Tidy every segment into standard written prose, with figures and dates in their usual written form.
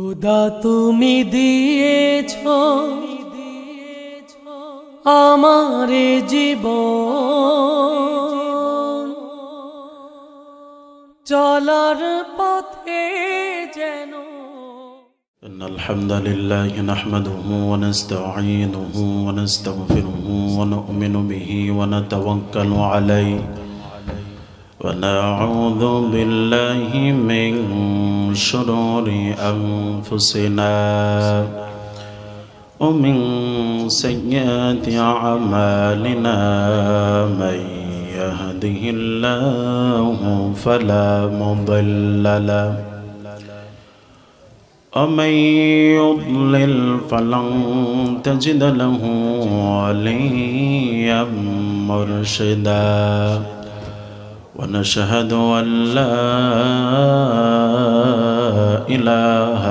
খোদা তুমি দিয়েছ আমারে জীবন, চলার পথে যেন। إن الحمد لله نحمده ونستعينه ونستغفره ونؤمن به ونتوكل عليه ونعوذ بالله من شرور أنفسنا ومن سيئات أعمالنا من يهده الله فلا مضل له ومن يضلل فلن تجد له وليا مرشدا ونشهد أن لا إله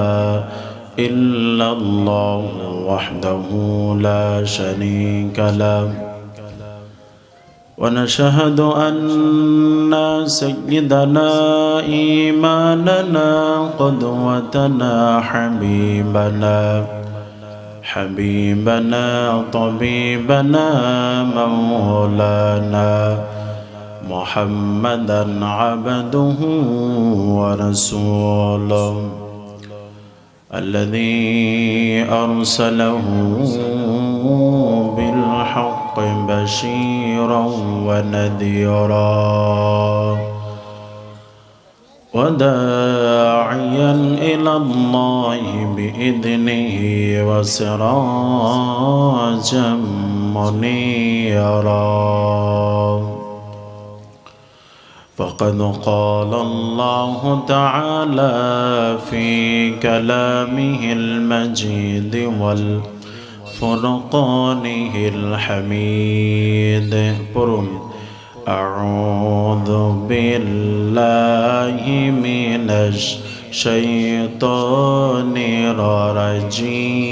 إلا الله وحده لا شريك له ونشهد أن سيدنا إيماننا قدوتنا حبيبنا طبيبنا مولانا محمدا عبده ورسوله الذي أرسله بالحق بشيرا ونذيرا وداعيا إلى الله بإذنه وسراجا منيرا فقد قال الله تعالى في كلامه المجيد والفرقانه الحميد أعوذ بالله من الشيطان الرجيم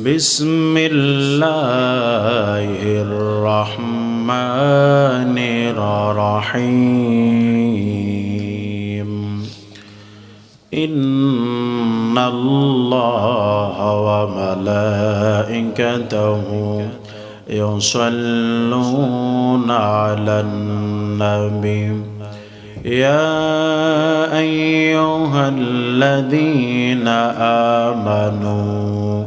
بسم الله الرحمن الرحيم إن الله وملائكته يصلون على النبي يا أيها الذين آمنوا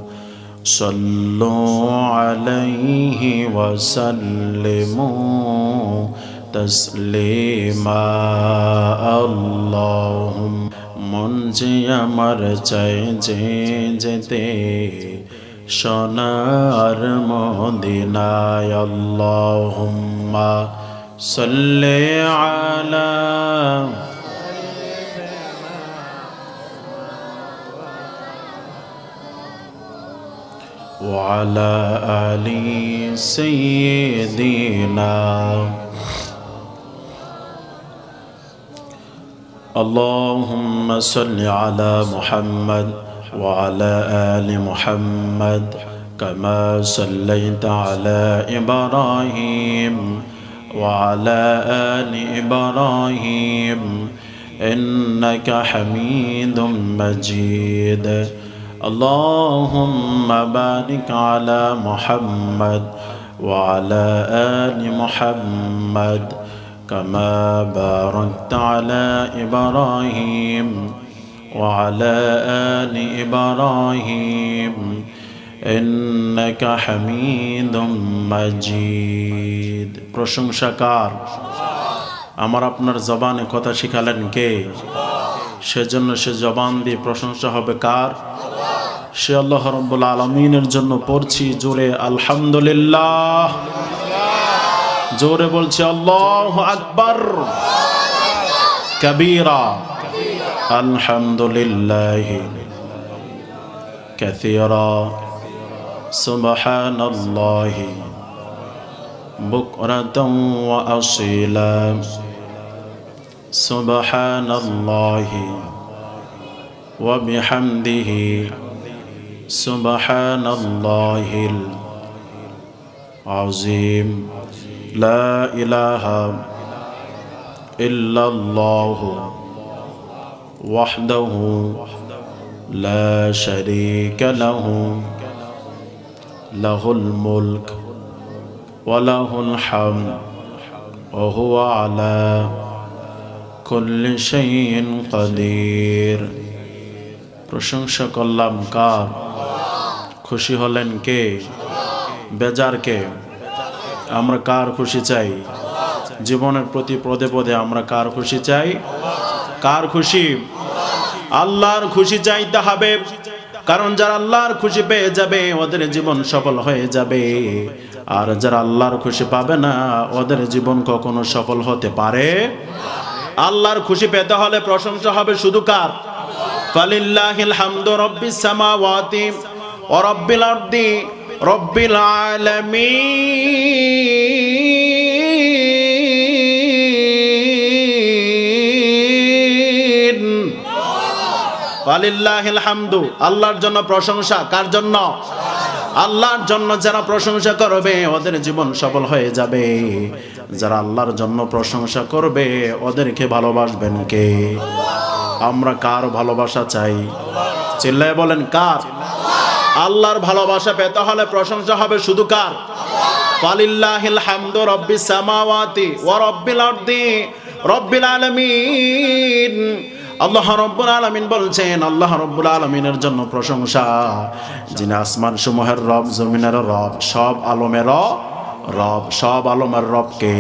صلوا عليه وسلموا تسليما اللهم মুঞ্জি আমার চাই যেতে সোনার মদিনায় আল্লাহুম্মা সাল্লি আলা وعلى آل سيدنا اللهم صل على محمد وعلى آل محمد كما صليت على إبراهيم وعلى آل إبراهيم إنك حميد مجيد اللهم بارك على محمد وعلى آل محمد كما باركت على إبراهيم وعلى آل إبراهيم إنك حميد مجيد প্রশংসাকার আমার আপনার জবানে কথা শিখালেন কে? সেজন্য সে জবান দিয়ে প্রশংসা হবে কার? সে আল্লাহ রাব্বুল আলামিনের জন্য পড়ছি জোরে আলহামদুলিল্লাহ, জোরে বলছি আল্লাহু আকবার কবীরা আলহামদুলিল্লাহ কাসীরা সুবহানাল্লাহ বুকরাতাও ওয়া আসীলা সুবহানাল্লাহ ওয়া বিহামদিহি সুবহানাল্লাহিল আযীম لا إله إلا الله وحده لا شريك له له الملك وله الحمد وهو على كل شيء قدير প্রশংসা করলাম কার? খুশি হলেন কে? বেজার কে? আমরা কার খুশি চাই? জীবনের প্রতি পদে পদে আমরা কার খুশি চাই? কার খুশি? আল্লাহর খুশি চাইতে হবে, কারণ যারা আল্লাহর খুশি পেয়ে যাবে ওদের জীবন সফল হয়ে যাবে, আর যারা আল্লাহর খুশি পাবে না ওদের জীবন কখনো সফল হতে পারে। আল্লাহর খুশি পেতে হলে প্রশংসা হবে শুধু কার? ফালিল্লাহিল হামদু রাব্বিস সামাওয়াতি ওয়া রাব্বিল আরদি রব্বিল আলামিন। ফালিল্লাহিল হামদু, আল্লাহর জন্য প্রশংসা। কার জন্য? আল্লাহর জন্য। যারা প্রশংসা করবে ওদের জীবন সফল হয়ে যাবে। যারা আল্লাহর জন্য প্রশংসা করবে ওদেরকে ভালোবাসবেন কে? আমরা কার ভালোবাসা চাই? চিল্লায় বলেন কার? আল্লাহর ভালোবাসা পেতে হলে প্রশংসা হবে শুধু কার? ফালিল্লাহিল হামদু রাব্বিস সামাওয়াতি ওয়া রাব্বিল আরদি রব্বিল আলামিন। আল্লাহ রাব্বুল আলামিন বলছেন, আল্লাহ রাব্বুল আলামিনের জন্য প্রশংসা, যিনি আসমান সমূহের রব, জমিনের রব, সব আলমের রব। সব আলমের রবকে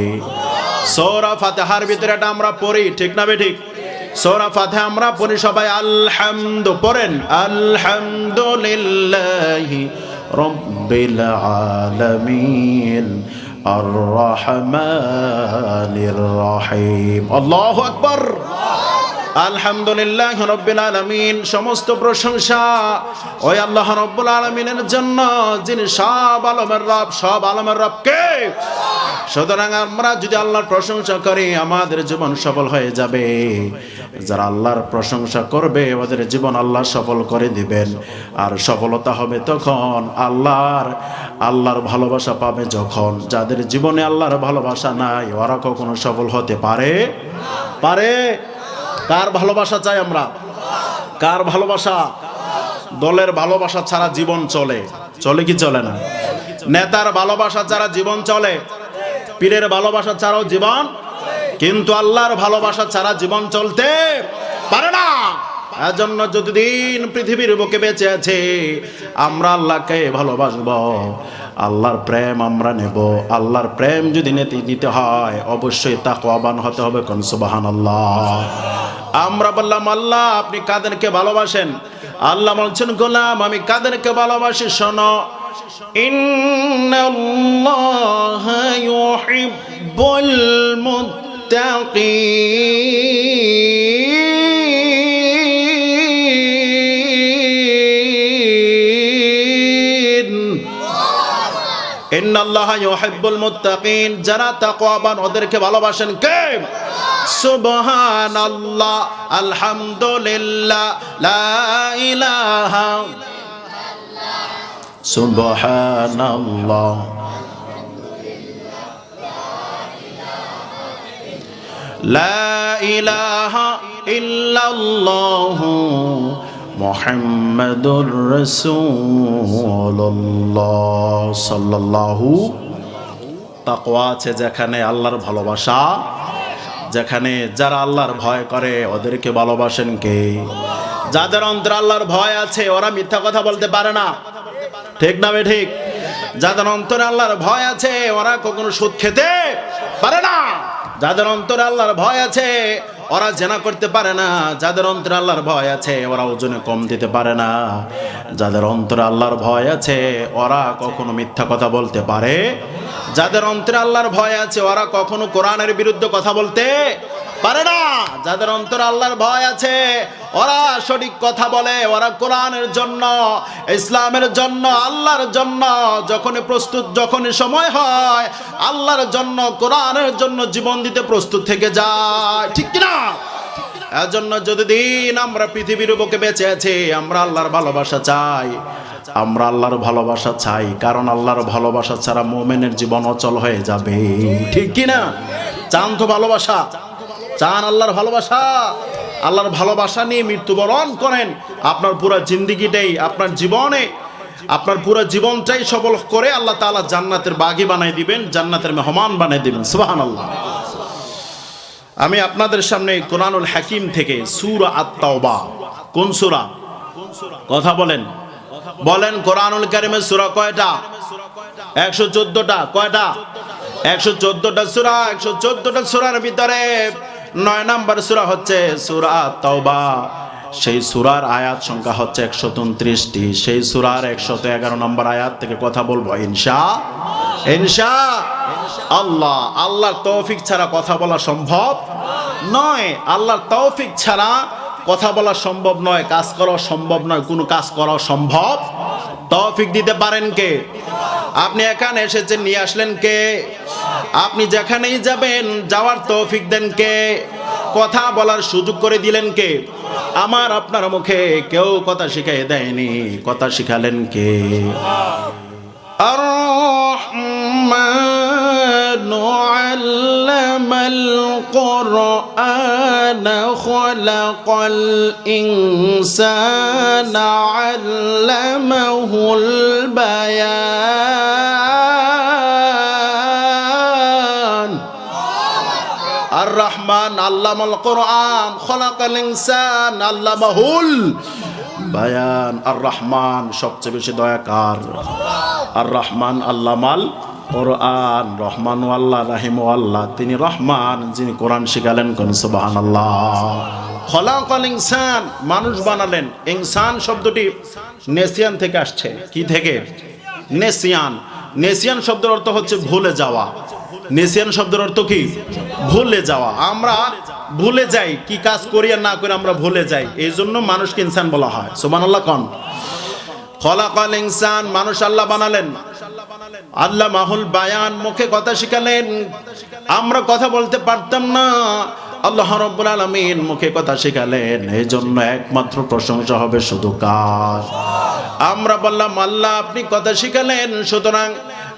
সূরা ফাতিহার ভিতরে এটা আমরা পড়ি, ঠিক না বেঠিক? সূরা ফাতিহা আমরা পড়ি সবাই আলহামদু পড়েন, আলহামদুলিল্লাহি রাব্বিল আলামিন আর রহমানির রহিম। আল্লাহু আকবার। আলহামদুলিল্লাহি রাব্বিল আলামিন, সমস্ত প্রশংসা ওই আল্লাহ রাব্বুল আলামিনের জন্য যিনি সব আলমের রব। সব আলমের রব কে? সুতরাং আমরা যদি আল্লাহর প্রশংসা করি আমাদের জীবন সফল হয়ে যাবে। যারা আল্লাহর প্রশংসা করবে ওদের জীবন আল্লাহ সফল করে দিবেন। আর সফলতা হবে তখন আল্লাহর ভালোবাসা পাবে যখন। যাদের জীবনে আল্লাহর ভালোবাসা নাই ওরা কখনো সফল হতে পারে? কার ভালোবাসা চাই আমরা? কার ভালোবাসা? দলের ভালোবাসা ছাড়া জীবন চলে? চলে কি চলে না? নেতার ভালোবাসা ছাড়া জীবন চলে, পীরের ভালোবাসা ছাড়াও জীবন, কিন্তু আল্লাহর ভালোবাসা ছাড়া জীবন চলতে পারে না। এজন্য যতদিন পৃথিবীর বুকে বেঁচে আছে আমরা আল্লাহকে ভালোবাসবো, আল্লাহর প্রেম আমরা নেব। আল্লাহর প্রেম যদি নিতে হয় অবশ্যই তাকওয়াবান হতে হবে। কোন সুবহানাল্লাহ। আমরা বললাম আল্লাহ আপনি কাদেরকে ভালোবাসেন? আল্লাহ বলছেন গোলাম আমি কাদেরকে ভালোবাসি শোনো, ইন্নাল্লাহা ইউহিব্বুল মুত্তাকিন। ইন্নাল্লাহা ইউহিব্বুল মুত্তাকিন, যারা তাকওয়াবান ওদেরকে ভালোবাসেন কে? সুবহানাল্লাহ, আলহামদুলিল্লাহ, লা ইলাহা সুবহানাল্লাহ, লা ইলাহা ইল্লাল্লাহ মুহাম্মাদুর রাসূলুল্লাহ সাল্লাল্লাহু। তাকওয়া আছে যেখানে আল্লাহর ভালোবাসা, যেখানে যারা আল্লাহর ভয় করে ওদেরকে ভালোবাসেন কে? যাদের অন্তরে আল্লাহর ভয় আছে ওরা মিথ্যা কথা বলতে পারে না, ঠিক না ঠিক? যাদের অন্তরে আল্লাহর ভয় আছে ওরা কখনো সুদ খেতে পারে না। যাদের অন্তরে আল্লাহর ভয় আছে ওরা জেনা করতে পারে না। যাদের অন্তরে আল্লাহর ভয় আছে ওরা ওজনে কম দিতে পারে না। যাদের অন্তরে আল্লাহর ভয় আছে ওরা কখনো মিথ্যা কথা বলতে পারে। যাদের অন্তরে আল্লাহর ভয় আছে ওরা কখনো কোরআনের বিরুদ্ধে কথা বলতে পারে না। যাদের অন্তরে আল্লাহর ভয় আছে ওরা সঠিক কথা বলে, ওরা কোরআনের জন্য, ইসলামের জন্য, আল্লাহর জন্য যখনই প্রস্তুত, যখনই সময় হয় আল্লাহর জন্য, কোরআনের জন্য জীবন দিতে প্রস্তুত থেকে যায়, ঠিক কিনা? এজন্য যতদিন আমরা পৃথিবীর বুকে বেঁচে আছি আমরা আল্লাহর ভালোবাসা চাই। আমরা আল্লাহর ভালোবাসা চাই কারণ আল্লাহর ভালোবাসা ছাড়া মুমিনের জীবন অচল হয়ে যাবে, ঠিক কিনা? চান তো ভালোবাসা? চান আল্লাহর ভালোবাসা? আল্লাহর ভালোবাসা নিয়ে মৃত্যুবরণ করেন, আপনার পুরো জিন্দেগিটাই, আপনার জীবনে আপনার পুরো জীবনটাই সফল করে আল্লাহ তাআলা জান্নাতের বাগী বানাই দিবেন, জান্নাতের মেহমান বানাই দিবেন। সুবহানাল্লাহ। আমি আপনাদের সামনে কোরআনুল হাকিম থেকে সূরা আত-তাওবা, কোন সূরা? কথা বলেন, বলেন। কোরআনুল কারীমের সূরা কয়টা? 114টা। কয়টা? 114টা সূরা। 114টা সূরার ভিতরে 9 নম্বর সূরা হচ্ছে সূরা আত-তাওবা। সেই সূরার আয়াত সংখ্যা হচ্ছে 129টি। সেই সূরার 111 নম্বর আয়াত থেকে কথা বলবো ইনশাআল্লাহ। আল্লাহর তৌফিক ছাড়া কথা বলা সম্ভব নয়। আল্লাহর তৌফিক ছাড়া কথা বলা সম্ভব নয়, কাজ করা সম্ভব নয়, কোনো কাজ করা সম্ভব। তৌফিক দিতে পারেন কে? আপনি এখানে এসেছেন, নিয়ে আসলেন কে? আপনি যেখানেই যাবেন যাওয়ার তৌফিক দেন কে? কথা বলার সুযোগ করে দিলেন কে? আমার আপনার মুখে কেউ কথা শিখাই দেয়নি, কথা শিখালেন কে? আর-রাহমানু আল্লামাল কুরআনা খালাকাল ইনসানা আল্লামাহুল বায়ান। আর-রাহমান আল্লামাল কুরআন খালাকাল ইনসান আল্লামাহুল বায়ান। আর-রাহমান সবচেয়ে বেশি দয়াকার। আর-রাহমান আল্লামাল কোরআন, রহমান আল্লাহ, রাহিম আল্লাহ, তিনি রহমান যিনি কোরআন শিখালেন। কোন সুবহানাল্লাহ। খলাকাল ইনসান, মানুষ বানালেন। ইনসান শব্দটি নেসিয়ান থেকে আসছে। কি থেকে? নেসিয়ান। নেসিয়ান শব্দের অর্থ হচ্ছে ভুলে যাওয়া। নেসিয়ান শব্দের অর্থ কি? ভুলে যাওয়া। আমরা ভুলে যাই, কি কাজ করি আর না করি আমরা ভুলে যাই, এই জন্য মানুষকে ইনসান বলা হয়। সুবহানাল্লাহ। কোন খলাকাল ইনসান, মানুষ আল্লাহ বানালেন। আল্লাহ মাহুল বায়ান, মুখে কথা শিখালেন। আমরা কথা বলতে পারতাম না, আল্লাহ রাব্বুল আলামিন মুখে কথা শিখালেন। এই জন্য একমাত্র প্রশংসা হবে শুধু কার? আমরা বললাম আল্লাহ আপনি কথা শিখালেন, সুতরাং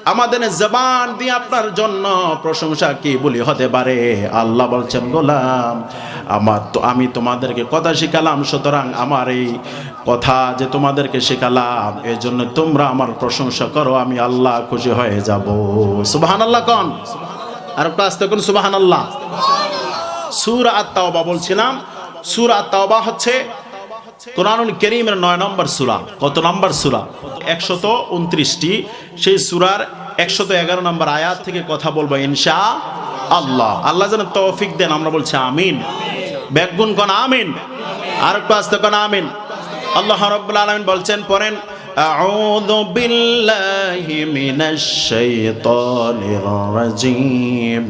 আমাদের জবান দিয়ে আপনার জন্য প্রশংসা কি বলি হতে পারে? আল্লাহ বলছেন গোলাম আমি তোমাদেরকে কথা শিখালাম, সুতরাং আমার এই কথা যে তোমাদেরকে শিখালাম এই জন্য তোমরা আমার প্রশংসা করো, আমি আল্লাহ খুশি হয়ে যাব। সুবহানাল্লাহ। কোন আর ক্লাস তখন সুবহানাল্লাহ। সূরা আত-তাওবা বলছিলাম। সূরা আত-তাওবা হচ্ছে কোরআনুল কারীমের 9 নম্বর সূরা। কত নম্বর সূরা? 129টি। সেই সূরার 111 নম্বর আয়াত থেকে কথা বলবো ইনশাআল্লাহ। আল্লাহ যেন তৌফিক দেন। আমরা বলছি আমিন। ব্যাকগুণ কোন আমিন। আর ক্লাস তখন আমিন। আল্লাহ রাব্বুল আলামিন বলছেন, পড়েন, আউযু বিল্লাহি মিনাশ শাইতানির রাজীম,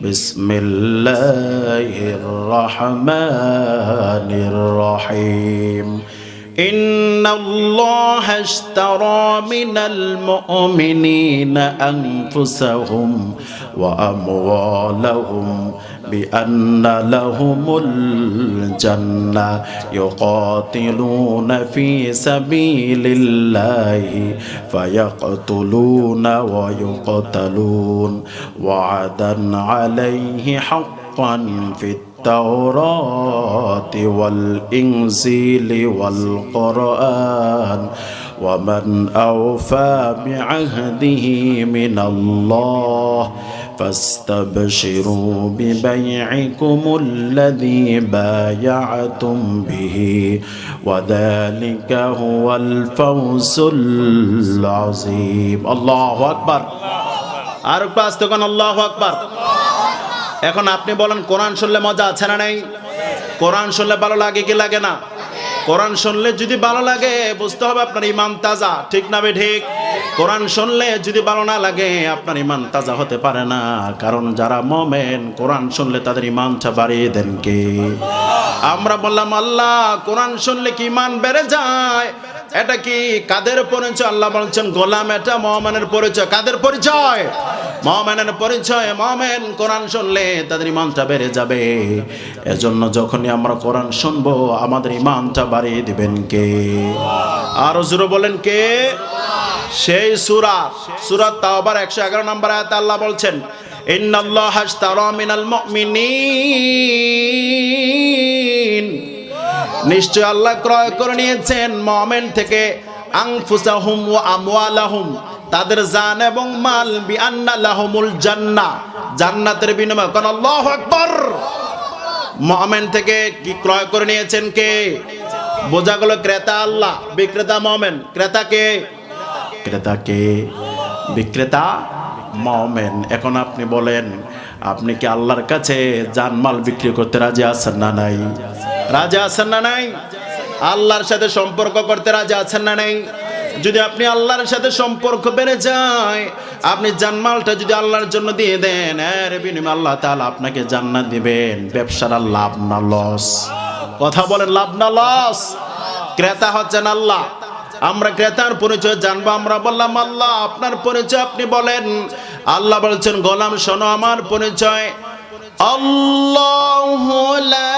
বিসমিল্লাহির রহমানির রহিম। ইন্নাল্লাহা ইশতারা মিনাল মুমিনিনা আনফুসাহুম ওয়া আমওয়ালাহুম بأن لهم الجنة يقاتلون في سبيل الله فيقتلون ويقتلون وعدا عليه حقا في التوراة والإنجيل والقرآن ومن أوفى بعهده من الله فاستبشروا ببيعكم الذي بايعتم به وذلك هو الفوز العظيم। الله أكبر। আর পাঁচ তখন আল্লাহু আকবার। এখন আপনি বলেন কোরআন শুনলে মজা আছে না নাই? কোরআন শুনলে ভালো লাগে কি লাগে না? কোরআন শুনলে যদি ভালো লাগে বুঝতে হবে আপনার ঈমান তাজা, ঠিক না ঠিক? কোরআন শুনলে যদি ভালো না লাগে আপনার ঈমান তাজা হতে পারে না। কারণ যারা মুমিন কোরআন শুনলে তাদের ঈমানটা বাড়িয়ে দেন কে? আমরা বললাম আল্লাহ কোরআন শুনলে কি ঈমান বেড়ে যায়? এটা কি কাদের পরিচয়? আল্লাহ বলছেন গোলাম এটা মুমিনের পরিচয়। কাদের পরিচয়? মুমিনের পরিচয়। মুমিন কোরআন শুনলে তাদের ঈমানটা বেড়ে যাবে। এজন্য যখনই আমরা কোরআন শুনবো আমাদের ঈমানটা বাড়িয়ে দিবেন কে? আর জোরে বলেন কে? সেই সূরা তাওবার 111 নম্বর আয়াতে আল্লাহ বলছেন, ইন্নাল্লাহা ইশতারা মিনাল মুমিনিন নিশ্চয় আল্লাহ ক্রয় করে নিয়েছেন মুমিন থেকে আনফুসাহুম ওয়া আমওয়ালাহুম, তাদের জান এবং মাল, বিআন্না লাহুমুল জান্নাহ, জান্নাতের বিনিময়ে। কোন আল্লাহু আকবার। মুমিন থেকে কি ক্রয় করে নিয়েছেন কে? বোঝা গেল ক্রেতা আল্লাহ, বিক্রেতা মুমিন। ক্রেতা কে? ক্রেতা কে? বিক্রেতা মুমিন। এখন আপনি বলেন, আপনি কি আল্লাহর কাছে জানমাল বিক্রি করতে রাজি আছেন না নাই? রাজি আছেন না নাই? আল্লাহর সাথে সম্পর্ক করতে রাজি আছেন না নাই? যদি আপনি আল্লাহর সাথে সম্পর্ক বেড়ে যায়, আপনি জানমালটা যদি আল্লাহর জন্য দিয়ে দেন, এর বিনিময়ে আল্লাহ তাআলা আপনাকে জান্নাত দিবেন। ব্যবসার লাভ না লস? কথা বলেন, লাভ না লস? ক্রেতা হচ্ছেন আল্লাহ। আমরা ক্রেতার পরিচয় জানবো। আমরা বললাম আল্লাহ আপনার পরিচয় আপনি বলেন। আল্লাহ বলছেন গোলাম শোনো আমার পরিচয়। আল্লাহু লা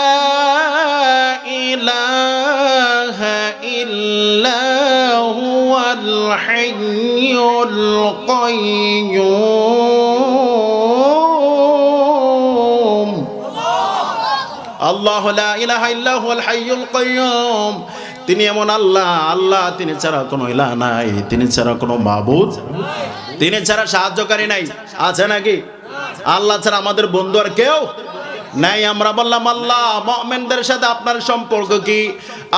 ইলাহা ইল্লা হুয়াল হাইয়ুল কাইয়্যুম। আল্লাহু লা ইলাহা ইল্লা হুয়াল হাইয়ুল কাইয়্যুম। তিনি এমন আল্লাহ, আল্লাহ তিনি ছাড়া কোনো ইলাহ নাই, তিনি ছাড়া কোনো মাবুদ, তিনি ছাড়া সাহায্যকারী নাই। আছে নাকি? আল্লাহ ছাড়া আমাদের বন্ধু আর কেউ নাই। আমরা বললাম আল্লাহ মুমিনদের সাথে আপনার সম্পর্ক কি?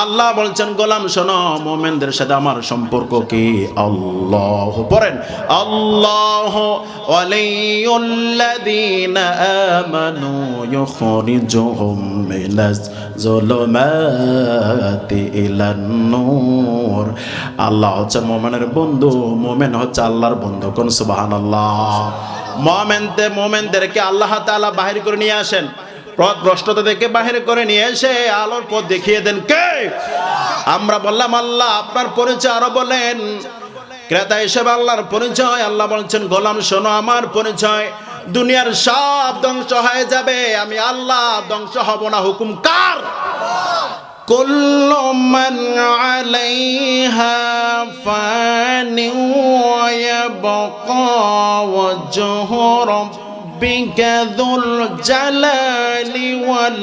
আল্লাহ বলছেন গোলাম শোনো মুমিনদের সাথে আমার সম্পর্ক কি। আল্লাহ পড়েন, আল্লাহু ওয়ালিয়ুল্লাযীনা আমানু ইউখরিজুহুম মিনাজ যুলুমাতি ইলান নূর। আল্লাহ হচ্ছে মুমিনের বন্ধু, মুমিন হচ্ছে আল্লাহর বন্ধু। কোন সুবহানাল্লাহ। মুমিনদেরকে আল্লাহ তাআলা বাহির করে নিয়ে আসেন, পথ ভ্রষ্টতা থেকে বাহির করে নিয়ে এসে আলোর পথ দেখিয়ে দেন কে? আমরা বললাম আল্লাহ আপনার পরিচয় আরো বলেন। ক্রেতা হিসেবে আল্লাহর পরিচয়। আল্লাহ বলছেন গোলাম শোনো আমার পরিচয়। দুনিয়ার সব ধ্বংস হয়ে যাবে, আমি আল্লাহ ধ্বংস হব না। হুকুম কার? কুল্লু মান আলাইহা ফানি ওয়া ইয়াবকা ওয়াজহু রাব্বিকা যুল জালালি ওয়াল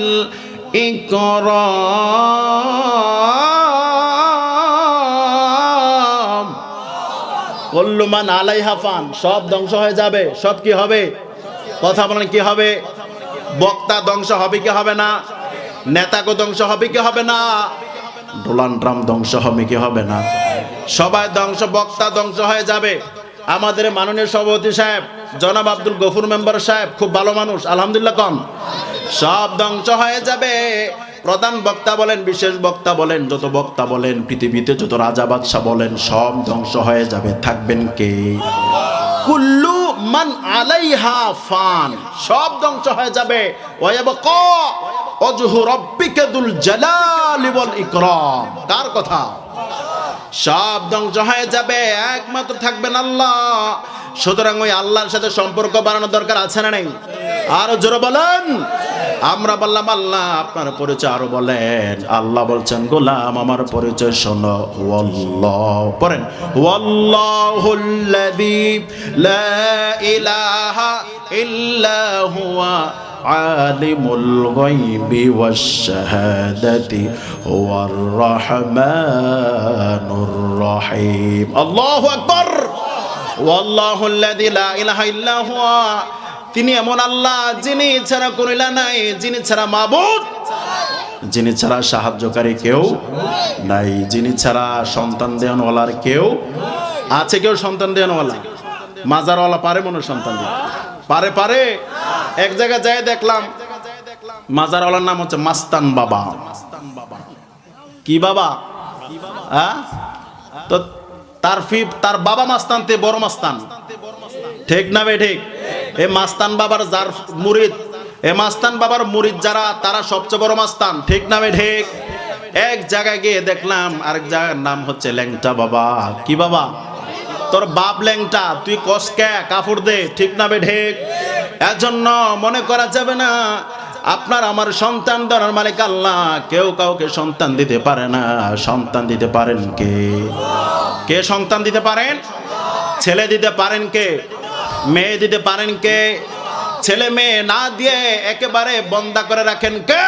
ইকরাম। কুল্লু মান আলাইহা ফান, সব ধ্বংস হয়ে যাবে। সব কি হবে? কথা বলেন কি হবে? বক্তা ধ্বংস হবে কি হবে না? নেতাকে ধ্বংস হবে কি হবে না? ডোনাল্ড ট্রাম্প ধ্বংস হবে কি হবে না? সবাই ধ্বংস, বক্তা ধ্বংস হয়ে যাবে। আমাদের মাননীয় সভাপতি সাহেব জনাব আব্দুল গফুর মেম্বার সাহেব খুব ভালো মানুষ, আলহামদুলিল্লাহ কম। সব ধ্বংস হয়ে যাবে। প্রধান বক্তা বলেন, বিশেষ বক্তা বলেন, যত বক্তা বলেন, পৃথিবীতে যত রাজা বাদশা বলেন, সব ধ্বংস হয়ে যাবে। থাকবেন কে? কুল্লু মান আলাইহা ফান, সব ধ্বংস হয়ে যাবে। ওয়ায়াবকা ওয়াজহু রাব্বিকা যুল জালালি ওয়াল ইকরাম। কার কথা? সব ধ্বংস হয়ে যাবে, একমাত্র থাকবেন আল্লাহ। সুতরাং ওই আল্লাহর সাথে সম্পর্ক বাড়ানোর দরকার আছে না নেই? আরো জোরে বলেন। আমরা বললাম আল্লাহ আপনার পরিচয় আরো বলেন। আল্লাহ বলছেন গোলাম আমার পরিচয় শোনো। ওয়াল্লাহ পড়েন, ওয়াল্লাহুল্লাযী লা ইলাহা ইল্লা হুয়া আলিমুল গায়বি ওয়াশ শাহাদাতি হুয়ার রাহমানুর রহিম। আল্লাহু আকবার। ওয়াল্লাহুল্লাযী লা ইলাহা ইল্লা হুয়া, তিনি এমন আল্লাহ যিনি ছাড়া কোনো ইলাহ নাই, যিনি ছাড়া মাবুদ, যিনি ছাড়া সাহায্যকারী কেউ নাই, যিনি ছাড়া সন্তান দেওয়ানওয়ালার কেউ আছে? কেউ সন্তান দেওয়ানওয়ালা? মাজারওয়ালা পারে মনে সন্তান দিতে? পারে? পারে? এক জায়গায় যাই দেখলাম মাজারওয়ালার নাম হচ্ছে মাস্তান বাবা। কি বাবা? হ্যাঁ, তো তার বাবা মাস্তান, তে বড় মাস্তান, ঠিক না বে ঠিক? এ মাস্তান বাবার যার মুরিদ, এ মাস্তান বাবার মুরিদ যারা, তারা সবচেয়ে বড় মাস্তান, ঠিক না বে ঠিক? এক জায়গায় গিয়ে দেখলাম আরেক জায়গার নাম হচ্ছে ল্যাংটা বাবা। কি বাবা? তোর বাপ ল্যাংটা, তুই কসকে কাপড় দে, ঠিক না বে ঠিক? এজন্য মনে করা যাবে না আপনার আমার সন্তান দেওয়ার মালিক আল্লাহ। কেউ কাউকে সন্তান দিতে পারে না। সন্তান দিতে পারেন কে? কে সন্তান দিতে পারেন? ছেলে দিতে পারেন কে? মেয়ে দিতে পারেন কে? ছেলে মেয়ে না দিয়ে একেবারে বন্ধা করে রাখেন কে?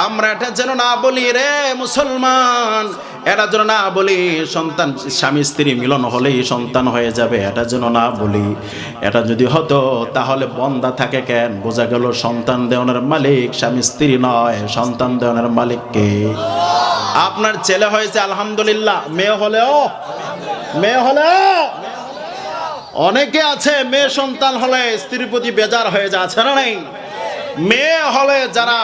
আমরা এটা যেন না বলি রে মুসলমান, এটা যেন না বলি সন্তান স্বামী স্ত্রী মিলন হলেই সন্তান হয়ে যাবে, এটা যেন না বলি। এটা যদি হতো তাহলে বন্দা থাকে কেন? বোঝা গেল সন্তান দেওয়ানোর মালিক স্বামী স্ত্রী নয়, সন্তান দেওয়ানোর মালিক কে? আপনার ছেলে হয়েছে আলহামদুলিল্লাহ, মেয়ে হলেও অনেকে আছে মেয়ে সন্তান হলে স্ত্রীর প্রতি বেজার হয়ে যাচ্ছে না নাই? মেয়ে হলে যারা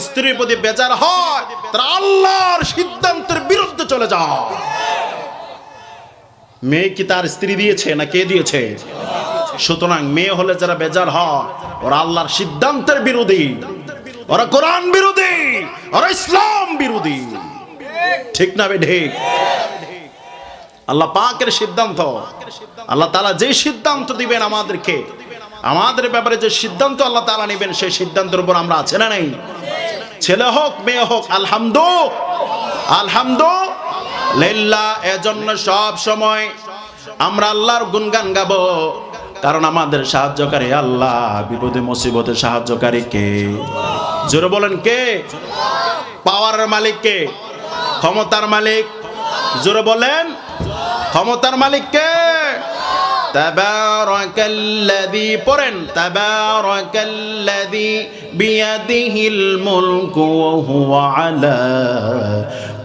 স্ত্রীর প্রতি বেজার হয় তারা আল্লাহর সিদ্ধান্তের বিরুদ্ধে চলে যায়। মেয়ে কি তার স্ত্রী দিয়েছে না কে দিয়েছে? সুতরাং মেয়ে হলে যারা বেজার হয় ওরা আল্লাহর সিদ্ধান্তের বিরোধী, ওরা কোরআন বিরোধী, ওরা ইসলাম বিরোধী। ঠিক না বে ঠিক? আল্লাহ পাকের সিদ্ধান্ত, আল্লাহ তাআলা যে সিদ্ধান্ত দিবেন আমাদেরকে, আমাদের ব্যাপারে যে সিদ্ধান্ত আল্লাহ তাআলা নেবেন সেই সিদ্ধান্তের উপর আমরা আছে না নেই? ছেলে হোক মেয়ে হোক আলহামদুলিল্লাহ। এজন্য সব সময় আমরা আল্লাহর গুণগান গাবো, কারণ আমাদের সাহায্যকারী আল্লাহ, বিপদে মুসিবতে সাহায্যকারী কে? জোরে বলেন কে? পাওয়ারের মালিক কে? ক্ষমতার মালিক? জোরে বলেন ক্ষমতার মালিক কে? তাবারাকাল্লাযী, পড়েন তাবারাকাল্লাযী বিয়াদিহিল মুলকু ওয়া হুয়া আলা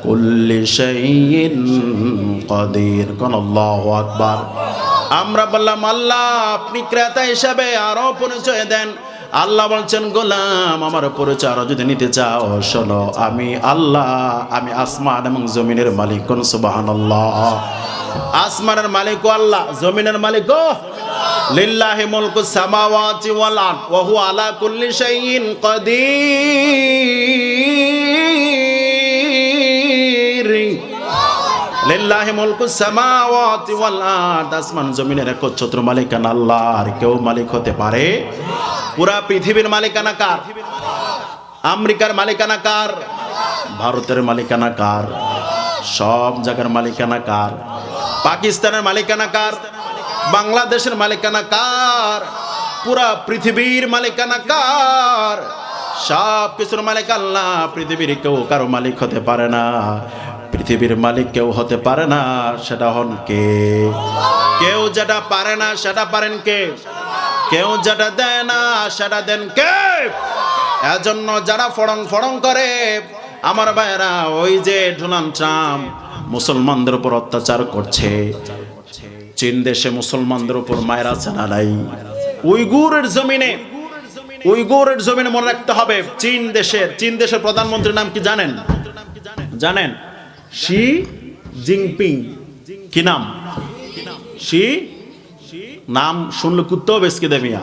কুল্লি শাইইন কাদির। কোন আল্লাহু আকবার। আমরা বললাম আল্লাহ আপনি ক্রেতা হিসাবে আরো পরিচয় দেন। আল্লাহ বলছেন গোলাম আমার পরিচয় আরো যদি নিতে চাও শোনো, আমি আল্লাহ, আমি আসমান এবং জমিনের মালিক। কোন সুবহানাল্লাহ। আসমানের মালিক আল্লাহ, জমিনের মালিক লিল্লাহি মুলকুস সামাওয়াতি ওয়াল আরদ ওয়া হুয়া আলা কুল্লি শাইইন কাদির। লিল্লাহি মুলকুস সামাওয়াতি ওয়াল আরদ, আসমান জমিনের একচ্ছত্র মালিকানা আল্লাহ, আর কেউ মালিক হতে পারে? পুরা পৃথিবীর মালিকানা কার? আমেরিকার মালিকানা কার? ভারতের মালিকানা কার? সব জায়গার মালিকানা কার? পাকিস্তানের মালিকানা কার? বাংলাদেশের মালিকানা কার? পুরা পৃথিবীর মালিকানা কার? সব কিছুর মালিক আল্লাহ। পৃথিবীর কেউ কারো মালিক হতে পারে না, পৃথিবীর মালিক কেউ হতে পারে না। সেটা হন কে? কেউ যেটা পারে না সেটা পারেন কে? কেউ যেটা দেয় না সেটা দেন কে? এজন্য যারা ফড়ং করে আমার ভাইরা, ওই যে ডোনাল্ড ট্রাম্প মুসলমানদের উপর অত্যাচার করছে, চীন দেশে মুসলমানদের উপর মায়ের আছে না নাই? উইগুরের জমিনে মনে রাখতে হবে, চীন দেশের প্রধানমন্ত্রীর নাম কি জানেন? Xi Jinping. কি নাম? শি, নাম শুনলে কুত্তাও বেশকে দেবিয়া।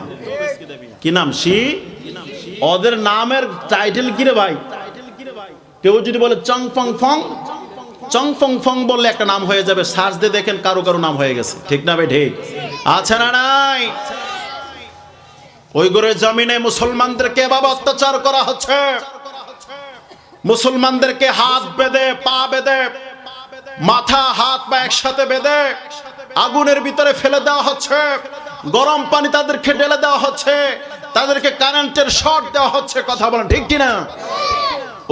কি নাম? শি। ওদের নামের টাইটেল কি রে ভাই? কেউ যদি বলে চং ফং ফং বললে একটা নাম হয়ে যাবে, সার্চ দিয়ে দেখেন কারো নাম হয়ে গেছে। ঠিক না ভাই ঠিক? আছে না নাই? উইগুরের জমিনে মুসলমানদেরকে এভাবে অত্যাচার করা হচ্ছে। মুসলমানদেরকে হাত বেঁধে, পা বেঁধে, মাথা হাত পা একসাথে বেঁধে আগুনের ভিতরে ফেলে দেওয়া হচ্ছে, গরম পানি তাদেরকে ঢেলে দেওয়া হচ্ছে, তাদেরকে কারেন্টের শর্ট দেওয়া হচ্ছে। কথা বলেন ঠিক কিনা?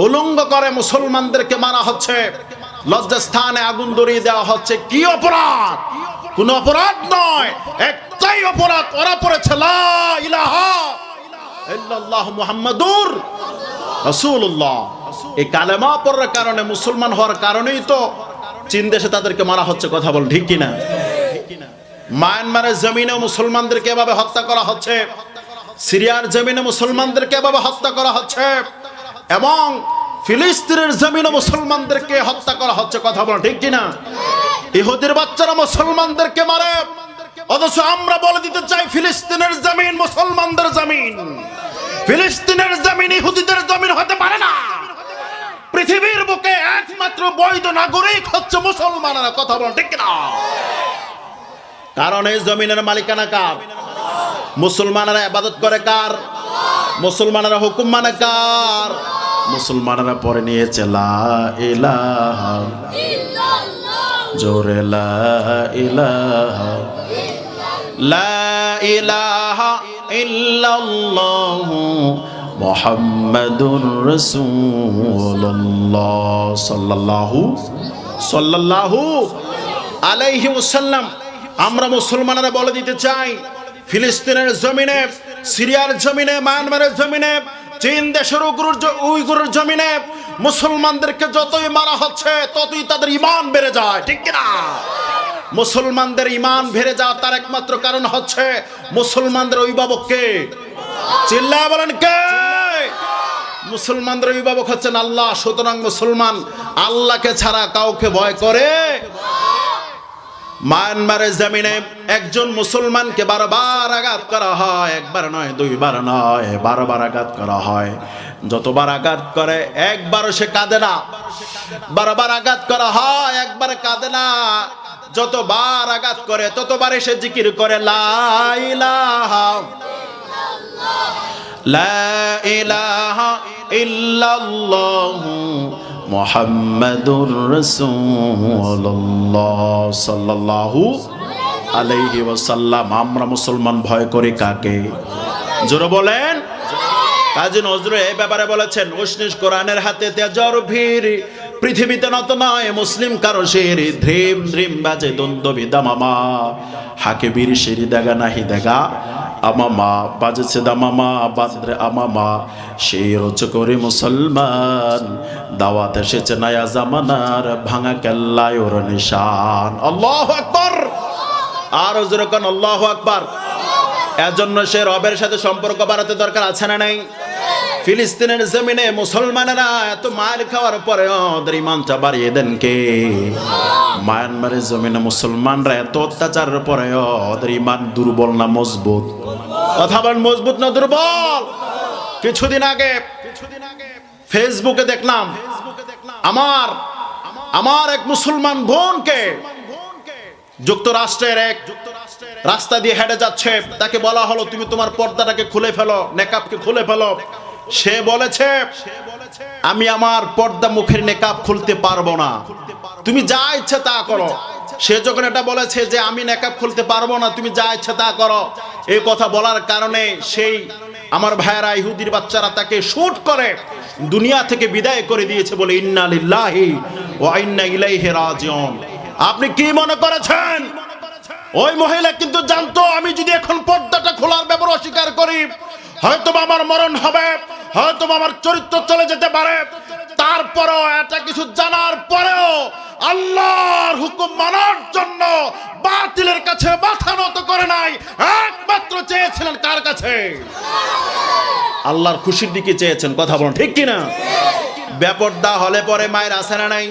উলঙ্গ করে মুসলমানদেরকে মারা হচ্ছে, লজ্জাস্থানে আগুন ধরিয়ে দেওয়া হচ্ছে। কি অপরাধ? কোন অপরাধ নয়, একটাই অপরাধ, ওরা পড়েছে লা ইলাহা ইল্লাল্লাহ মুহাম্মাদুর রাসূলুল্লাহ। এই কালেমা পড়ার কারণে, মুসলমান হওয়ার কারণেই তো চীন দেশে তাদেরকে মারা হচ্ছে। কথা বল ঠিক কিনা? মায়ানমারের জমিনে মুসলমানদেরকে এভাবে হত্যা করা হচ্ছে, সিরিয়ার জমিনে মুসলমানদেরকে এভাবে হত্যা করা হচ্ছে, এবং ফিলিস্তিনের জমিনে মুসলমানদেরকে হত্যা করা হচ্ছে। কথা বল ঠিক কিনা? ইহুদির বাচ্চারা মুসলমানদেরকে মারে, অথচ আমরা বলে দিতে চাই ফিলিস্তিনের জমিন মুসলমানদের জমিন, ফিলিস্তিনের জমিন ইহুদিদের জমিন হতে পারে না। পৃথিবীর বুকে একমাত্র বৈধ নাগরিক হচ্ছে মুসলমানরা। কথা বল ঠিক কিনা? কারণ এই জমিনের মালিকানা কার? মুসলমানরা ইবাদত করে কার? মুসলমানরা হুকুম মানে কার? মুসলমানরা পরে নিয়েছে লা ইলাহা ইল্লাল্লাহ, জোরে লা ইলাহা লা ইলাহা ইল্লাল্লাহু মুহাম্মাদুর রাসূলুল্লাহ সাল্লাল্লাহু আলাইহি ওয়াসাল্লাম। আমরা মুসলমানরা বলে দিতে চাই, ফিলিস্তিনের জমিনে, সিরিয়ার জমিনে, মায়ানমারের জমিনে, চীন দেশের উইগুরের জমিনে মুসলমানদেরকে যতই মারা হচ্ছে ততই তাদের ঈমান বেড়ে যায়, ঠিক কিনা? মুসলমানদের ঈমান বেড়ে যাওয়ার তার একমাত্র কারণ হচ্ছে মুসলমানদের অভিভাবক কে? চিল্লায় বলেন কে? মুসলমানদের অভিভাবক হচ্ছেন আল্লাহ। সুতরাং মুসলমান আল্লাহকে ছাড়া কাউকে ভয় করে? মায়ানমারের জমিনে একজন মুসলমানকে বারবার আঘাত করা হয়, একবার নয়, দুইবার নয়, বারবার আঘাত করা হয়। যতবার আঘাত করে একবারও সে কাঁদে না। বারবার আঘাত করা হয়, একবার কাঁদে না। যতবার আঘাত করে ততবারে সে জিকির করে লা ইলাহা ইল্লাল্লাহু মুহাম্মাদুর রাসূলুল্লাহ সাল্লাল্লাহু আলাইহি ওয়াসাল্লাম। আমরা মুসলমান ভয় করি কাকে? জোরে বলেন। কাজী নজরুল এই ব্যাপারে বলেছেন, উষ্ণিস কোরআনের হাতে তেজর ভিড়, পৃথিবীতে নত নয় মুসলিম কারো শির, ধ্রিম ধ্রিম বাজে দ্বন্দ্ব বিদামামা, হাকে বীর শিরি দেগা নাহি দেগা আমামা, বাজেছে দামামা বাজরে আমামা, সেই রোচ করে মুসলমান, দাওয়াত এসেছে নয়া জামানার, ভাঙা কেল্লায় ওর নিশান। আল্লাহু আকবার। আর জোরে কোন আল্লাহু আকবার। এজন্য সে রবের সাথে সম্পর্ক বাড়াতে দরকার আছে না নাই? ফিলিস্তিনের জমিনে মুসলমানেরা এত মার খাওয়ার পরে ওদের ঈমানটা বাড়িয়ে দেন কে? মায়ানমারের জমিনে মুসলমানরা এত অত্যাচারের পরে ওদের ঈমান দুর্বল না মজবুত? কথা বলেন, মজবুত না দুর্বল? কিছুদিন আগে ফেসবুকে দেখলাম আমার এক মুসলমান বোনকে যুক্তরাষ্ট্রের এক রাস্তা দিয়ে হেঁটে যাচ্ছে, তাকে বলা হলো তুমি তোমার পর্দাটাকে খুলে ফেলো, নেকাবকে খুলে ফেলো। সে বলেছে আমি আমার পর্দা মুখের নেকাব খুলতে পারবো না, তুমি যা ইচ্ছা তা করো। সে যখন এটা বলেছে যে আমি নেকাব খুলতে পারবো না, তুমি যা ইচ্ছা তা করো, এই কথা বলার কারণে সেই আমার ভাইয়েরা, ইহুদির বাচ্চারা তাকে শুট করে দুনিয়া থেকে বিদায় করে দিয়েছে বলে ইন্না লিল্লাহি ওয়া ইন্না ইলাইহি রাজিউন। আপনি কি মনে করেছেন ওই মহিলা কিন্তু জানতো আমি যদি এখন পর্দাটা খোলার ব্যাপার অস্বীকার করি হয়তো আমার মরণ হবে, হয়তো আমার চরিত্র চলে যেতে পারে। তারপরেও এটা কিছু জানার পরেও আল্লাহর হুকুম মানার জন্য বাতিলের কাছে মাথা নত করে নাই, একমাত্র চেয়েছিলেন কার কাছে? আল্লাহর খুশির দিকে চেয়েছেন। কথা বলুন ঠিক কিনা? বেপরদা হলে পরে মায়ের আছে না নাই?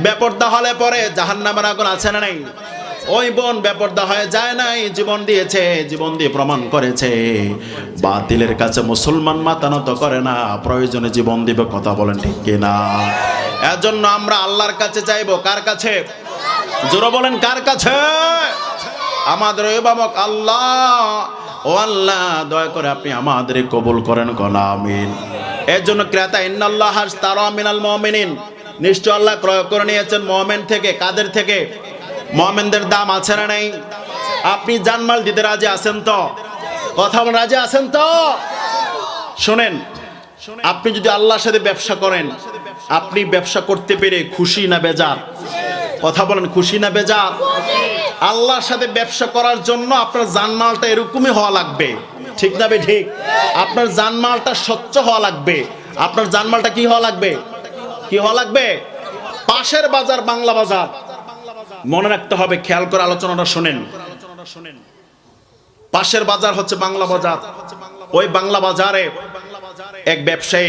বেপরদা হলে পরে জাহান্নামের আগুন আছে না নাই? ওই বোন বেপরদা হয়ে যায় নাই, জীবন দিয়েছে, জীবন দিয়ে প্রমাণ করেছে বাতিলের কাছে মুসলমান মাথা নত করে না, প্রয়োজনে জীবন দিবে। কথা বলেন ঠিক কিনা? এজন্য আমরা আল্লাহর কাছে চাইবো। কার কাছে? জোরে বলেন কার কাছে? আমাদের অভিভাবক আল্লাহ। ও আল্লাহ, দয়া করে আপনি আমাদের কবুল করেন, কোন আমিন। এর জন্য ক্রেতা ইন্নাল্লাহ আশতারা মিনাল মুমিনিন, নিশ্চয় আল্লাহ ক্রয় করে নিয়েছেন মুমিন থেকে। কাদের থেকে? মুমিনদের দাম আছে না নাই? আপনি জানমাল দিতে রাজি আছেন তো? কথা বলেন, রাজি আছেন তো? শুনেন, আপনি যদি আল্লাহর সাথে ব্যবসা করেন, আপনি ব্যবসা করতে পেরে খুশি না বেজার? কথা বলেন, খুশি না বেজার? আল্লাহর সাথে ব্যবসা করার জন্য আপনার জানমালটা এরকমই হওয়া লাগবে, ঠিক না বে ঠিক? আপনার জানমালটা স্বচ্ছ হওয়া লাগবে। আপনার জানমালটা কি হওয়া লাগবে? কি হওয়া লাগবে? পাশের বাজার বাংলা বাজার, মনে রাখতে হবে। খেয়াল করে আলোচনাটা শুনেন। পাশের বাজার হচ্ছে বাংলা বাজার। ওই বাংলা বাজারে এক ব্যবসায়ী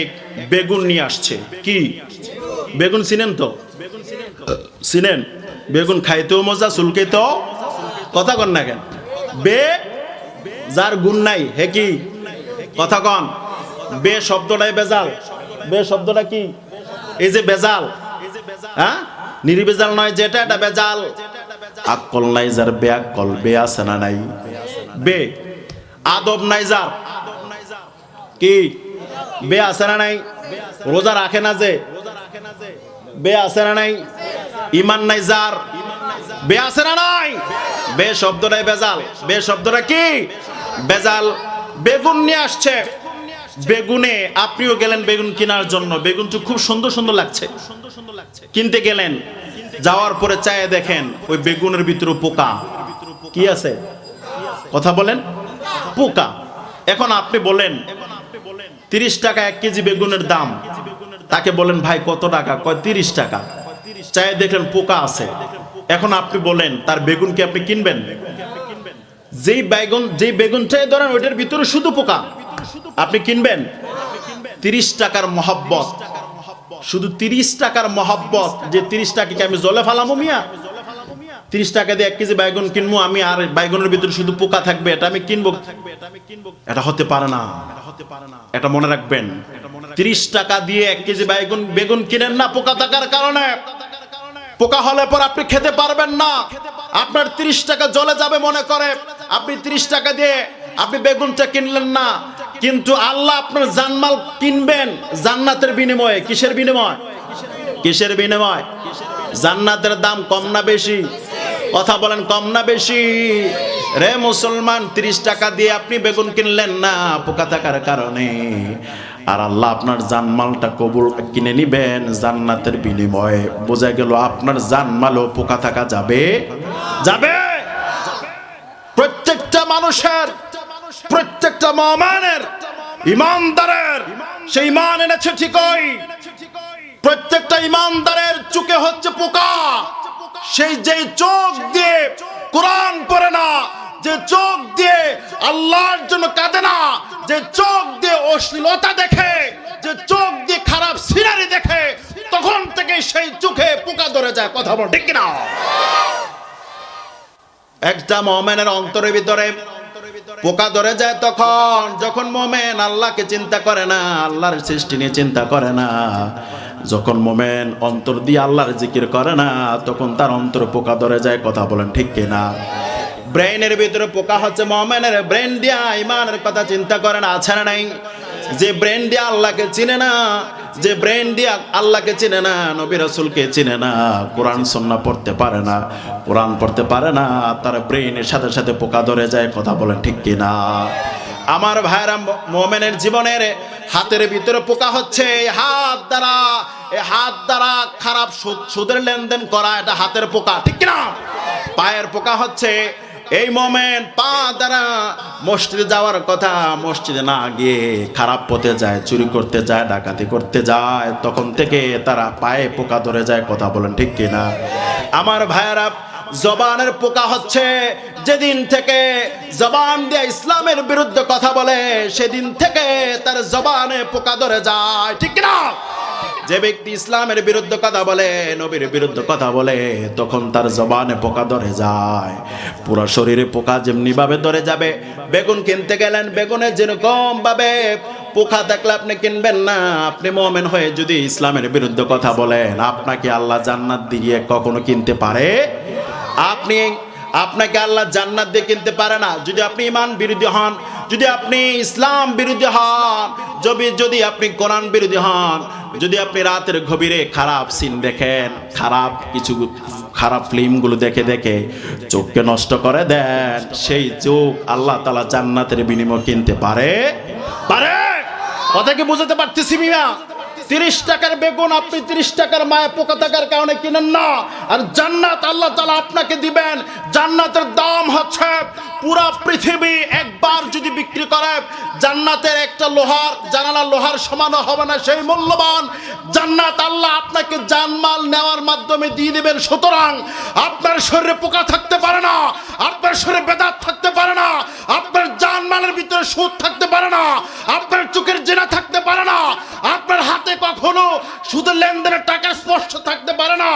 বেগুন নিয়ে আসছে। কি বেগুন চিনেন তো? চিনেন? বেগুন খাইতেও মজা, চুলকেতেও। কথা কন না কেন? বে যার গুণ নাই হে কি? কথা কন। বে শব্দটাই বেজাল। বে শব্দটা কি? এই যে বেজাল, হ্যাঁ, নির্বেজাল নয় যেটা, এটা বেজাল। আকল নাই যার বে আকল, বে আছে না নাই? বে আদব নাই যার, কি বে আছে না নাই? রোজা রাখে না যে, বে আছে না নাই? ঈমান নাই যার, বে আছে না নাই? বে শব্দটাই বেজাল। বে শব্দটা কি? বেজাল। বেগুন নিয়ে আসছে। বেগুনে আপনিও গেলেন বেগুন কেনার জন্য, বেগুনটা খুব সুন্দর সুন্দর লাগছে, কিনতে গেলেন, যাওয়ার পরে চায়ে দেখেন ওই বেগুনের ভিতরে পোকা। কি আছে? কথা বলেন, পোকা। এখন আপনি বলেন 30 টাকা 1 কেজি বেগুনের দাম। তাকে বলেন ভাই কত টাকা? কয় 30 টাকা। চায়ে দেখলেন পোকা আছে। এখন আপনি বলেন তার বেগুন কি আপনি কিনবেন? যেই বেগুন চাই ধরেন ওইটার ভিতরে শুধু পোকা, আপনি কিনবেন? 30 টাকার মহব্বত, শুধু 30 টাকার মহব্বত, যে 30 টাকাকে আমি জলে ফালামো মিয়া, 30 টাকা দিয়ে 1 কেজি বাইগন কিনবো আমি, আর বাইগনের ভিতরে শুধু পোকা থাকবে, এটা আমি কিনবো? এটা হতে পারে না, এটা মনে রাখবেন। 30 টাকা দিয়ে 1 কেজি বেগুন কিনেন না পোকা থাকার কারণে। পোকা হলে পর আপনি খেতে পারবেন না, আপনার 30 টাকা জলে যাবে মনে করে আপনি 30 টাকা দিয়ে আপনি বেগুনটা কিনলেন না। কিন্তু আল্লাহ আপনার জানমাল কিনবেন জান্নাতের বিনিময়ে। কিসের বিনিময়? কিসের বিনিময়? জান্নাতের দাম কম না বেশি? কথা বলেন, কম না বেশি? রে মুসলমান, 30 টাকা দিয়ে আপনি বেগুন কিনলেন না পোকা থাকার কারণে, আর আল্লাহ আপনার জানমালটা কবুল কিনে নিবেন জান্নাতের বিনিময়ে। বোঝা গেল আপনার জানমালও পোকা থাকা যাবে যাবে। প্রত্যেকটা মানুষের, প্রত্যেকটা মুমিনের, ইমানদারের সেই ইমান এনেছে ঠিকই, প্রত্যেকটা ইমানদারের চোখে হচ্ছে পোকা। সেই যে চোখ দিয়ে কোরআন পড়ে না, যে চোখ দিয়ে আল্লাহর জন্য কাঁদে না, যে চোখ দিয়ে অশ্লীলতা দেখে, যে চোখ দিয়ে খারাপ সিনারি দেখে, তখন থেকে সেই চোখে পোকা ধরে যায়। কথা বল ঠিক কিনা? একটা মুমিনের অন্তরের ভিতরে পোকা ধরে যায় তখন যখন মুমিন আল্লাহকে চিন্তা করে না, আল্লাহর সৃষ্টি নিয়ে চিন্তা করে না। যখন মুমিন অন্তর দিয়ে আল্লাহর জিকির করে না, তখন তার অন্তরে পোকা ধরে যায়। কথা বলেন ঠিক কিনা? ব্রেইনের ভিতরে পোকা হচ্ছে মুমিনের ব্রেন দিয়া ইমানের কথা চিন্তা করে না। আছে না নাই? যে ব্রেন দিয়া আল্লাহকে চিনে না, যে ব্রেন দিয়া আল্লাহকে চিনে না, নবী রাসূলকে চিনে না, কোরআন সুন্নাহ পড়তে পারে না, কোরআন পড়তে পারে না, তার ব্রেইনের সাথে সাথে পোকা ধরে যায়। কথা বলেন ঠিক কিনা? আমার ভাইরা, মুমিনের জীবনের হাতের ভিতরে পোকা হচ্ছে হাত দ্বারা, এই হাত দ্বারা খারাপ সুদের লেনদেন করা, এটা হাতের পোকা ঠিক কিনা? পায়ের পোকা হচ্ছে এই মুমিন পা দ্বারা মসজিদে যাওয়ার কথা, মসজিদে না গিয়ে খারাপ পথে যায়, চুরি করতে যায়, ডাকাতি করতে যায়, তখন থেকে তারা পায়ে পোকা ধরে যায়। কথা বলেন ঠিক কিনা? আমার ভাইয়েরা, জবানের পোকা হচ্ছে যেদিন থেকে জবান দিয়ে ইসলামের বিরুদ্ধে কথা বলে, সেদিন থেকে তার জবানে পোকা ধরে যায়। ঠিক কিনা? যে ব্যক্তি ইসলামের বিরুদ্ধে কথা বলে, নবীর বিরুদ্ধে কথা বলে, তখন তার জবানে পোকা ধরে যায়। পুরো শরীরে পোকা যেমনি ভাবে ধরে যাবে, বেগুন কিনতে গেলেন, বেগুনে যেরকম ভাবে পোকা থাকলে আপনি কিনবেন না। আপনি মুমিন হয়ে যদি ইসলামের বিরুদ্ধে কথা বলেন, আপনাকে আল্লাহ জান্নাত দিয়ে কখনো কিনতে পারে? আপনাকে আল্লাহ জান্নাত দিয়ে কিনতে পারে না। যদি আপনি ঈমান বিরোধী হন, যদি আপনি ইসলাম বিরোধী হন, যদি আপনি কোরআন বিরোধী হন, যদি আপনি রাতের গভীরে খারাপ সিন দেখেন, খারাপ ফিল্মগুলো দেখে দেখে চোখকে নষ্ট করে দেন, সেই চোখ আল্লাহ তাআলা জান্নাতের বিনিময়ে কিনতে পারে? কথা কি বুঝতে পারতেছি মিয়া? 30 টাকার বেগুন আপনি 30 টাকার মায়া পোকা থাকার কারণে কিনেন না, আর জান্নাত আল্লাহ তাআলা আপনাকে দিবেন। জান্নাতের দাম হচ্ছে পুরা পৃথিবী একবার যদি বিক্রি করে, জান্নাতের একটা লোহার জানালা লোহার সমান হবে না, সেই মূল্যবান জান্নাত আল্লাহ আপনাকে জানমাল নেওয়ার মাধ্যমে দিয়ে দিবেন। সুতরাং আপনার শরীরে পোকা থাকতে পারে না, আপনার শরীরে বেদাত থাকতে পারে না, আপনার জানমালের ভিতরে সুদ থাকতে পারে না, আপনার চোখের জিনা থাকতে পারে না, আপনার হাতে কখনো সুদের লেনদেনের টাকা স্পর্শ থাকতে পারে না,